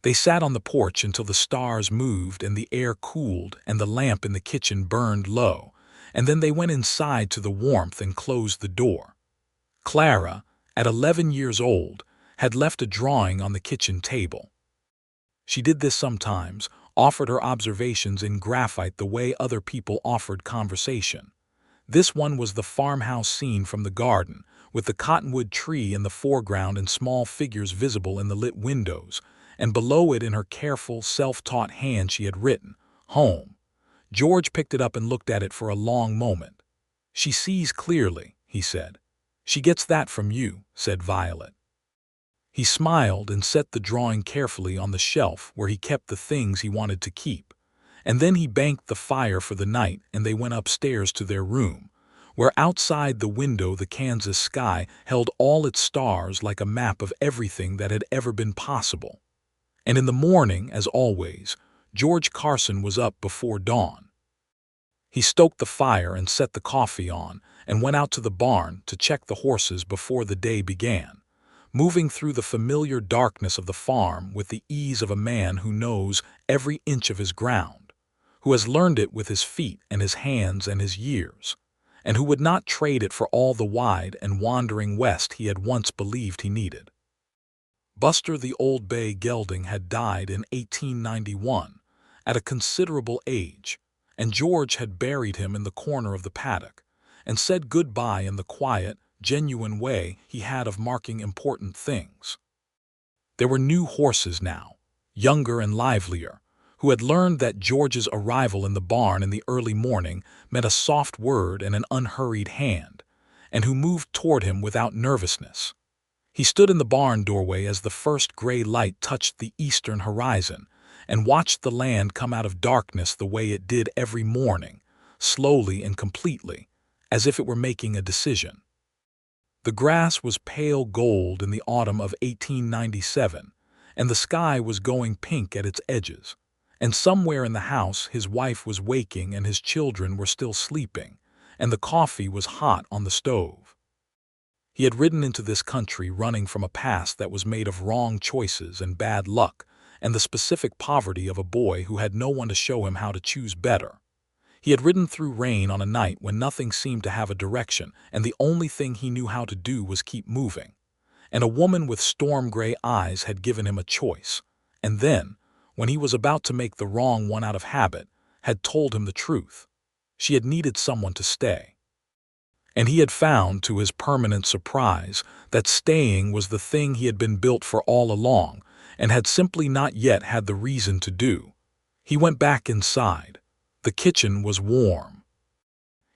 They sat on the porch until the stars moved and the air cooled and the lamp in the kitchen burned low, and then they went inside to the warmth and closed the door. Clara, at 11 years old, had left a drawing on the kitchen table. She did this sometimes, offered her observations in graphite the way other people offered conversation. This one was the farmhouse scene from the garden, with the cottonwood tree in the foreground and small figures visible in the lit windows, and below it in her careful, self-taught hand she had written, "Home." George picked it up and looked at it for a long moment. "She sees clearly," he said. "She gets that from you," said Violet. He smiled and set the drawing carefully on the shelf where he kept the things he wanted to keep. And then he banked the fire for the night and they went upstairs to their room, where outside the window the Kansas sky held all its stars like a map of everything that had ever been possible. And in the morning, as always, George Carson was up before dawn. He stoked the fire and set the coffee on and went out to the barn to check the horses before the day began, moving through the familiar darkness of the farm with the ease of a man who knows every inch of his ground, who has learned it with his feet and his hands and his years, and who would not trade it for all the wide and wandering west he had once believed he needed. Buster the Old Bay gelding had died in 1891, at a considerable age, and George had buried him in the corner of the paddock, and said goodbye in the quiet, genuine way he had of marking important things. There were new horses now, younger and livelier, who had learned that George's arrival in the barn in the early morning meant a soft word and an unhurried hand, and who moved toward him without nervousness. He stood in the barn doorway as the first gray light touched the eastern horizon and watched the land come out of darkness the way it did every morning, slowly and completely, as if it were making a decision. The grass was pale gold in the autumn of 1897, and the sky was going pink at its edges, and somewhere in the house his wife was waking and his children were still sleeping, and the coffee was hot on the stove. He had ridden into this country running from a past that was made of wrong choices and bad luck and the specific poverty of a boy who had no one to show him how to choose better. He had ridden through rain on a night when nothing seemed to have a direction and the only thing he knew how to do was keep moving. And a woman with storm-gray eyes had given him a choice, and then, when he was about to make the wrong one out of habit, had told him the truth. She had needed someone to stay. And he had found, to his permanent surprise, that staying was the thing he had been built for all along, and had simply not yet had the reason to do. He went back inside. The kitchen was warm.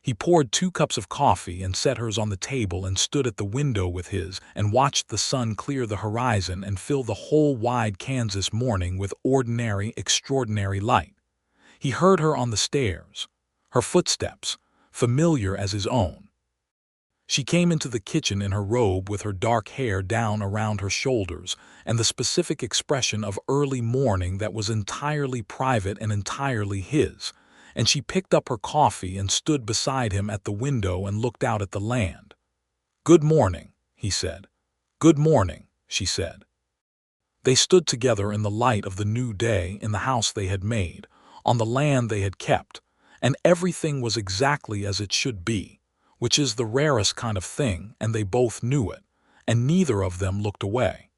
He poured 2 cups of coffee and set hers on the table and stood at the window with his and watched the sun clear the horizon and fill the whole wide Kansas morning with ordinary, extraordinary light. He heard her on the stairs, her footsteps, familiar as his own. She came into the kitchen in her robe with her dark hair down around her shoulders and the specific expression of early morning that was entirely private and entirely his, and she picked up her coffee and stood beside him at the window and looked out at the land. "Good morning," he said. "Good morning," she said. They stood together in the light of the new day in the house they had made, on the land they had kept, and everything was exactly as it should be, which is the rarest kind of thing, and they both knew it, and neither of them looked away.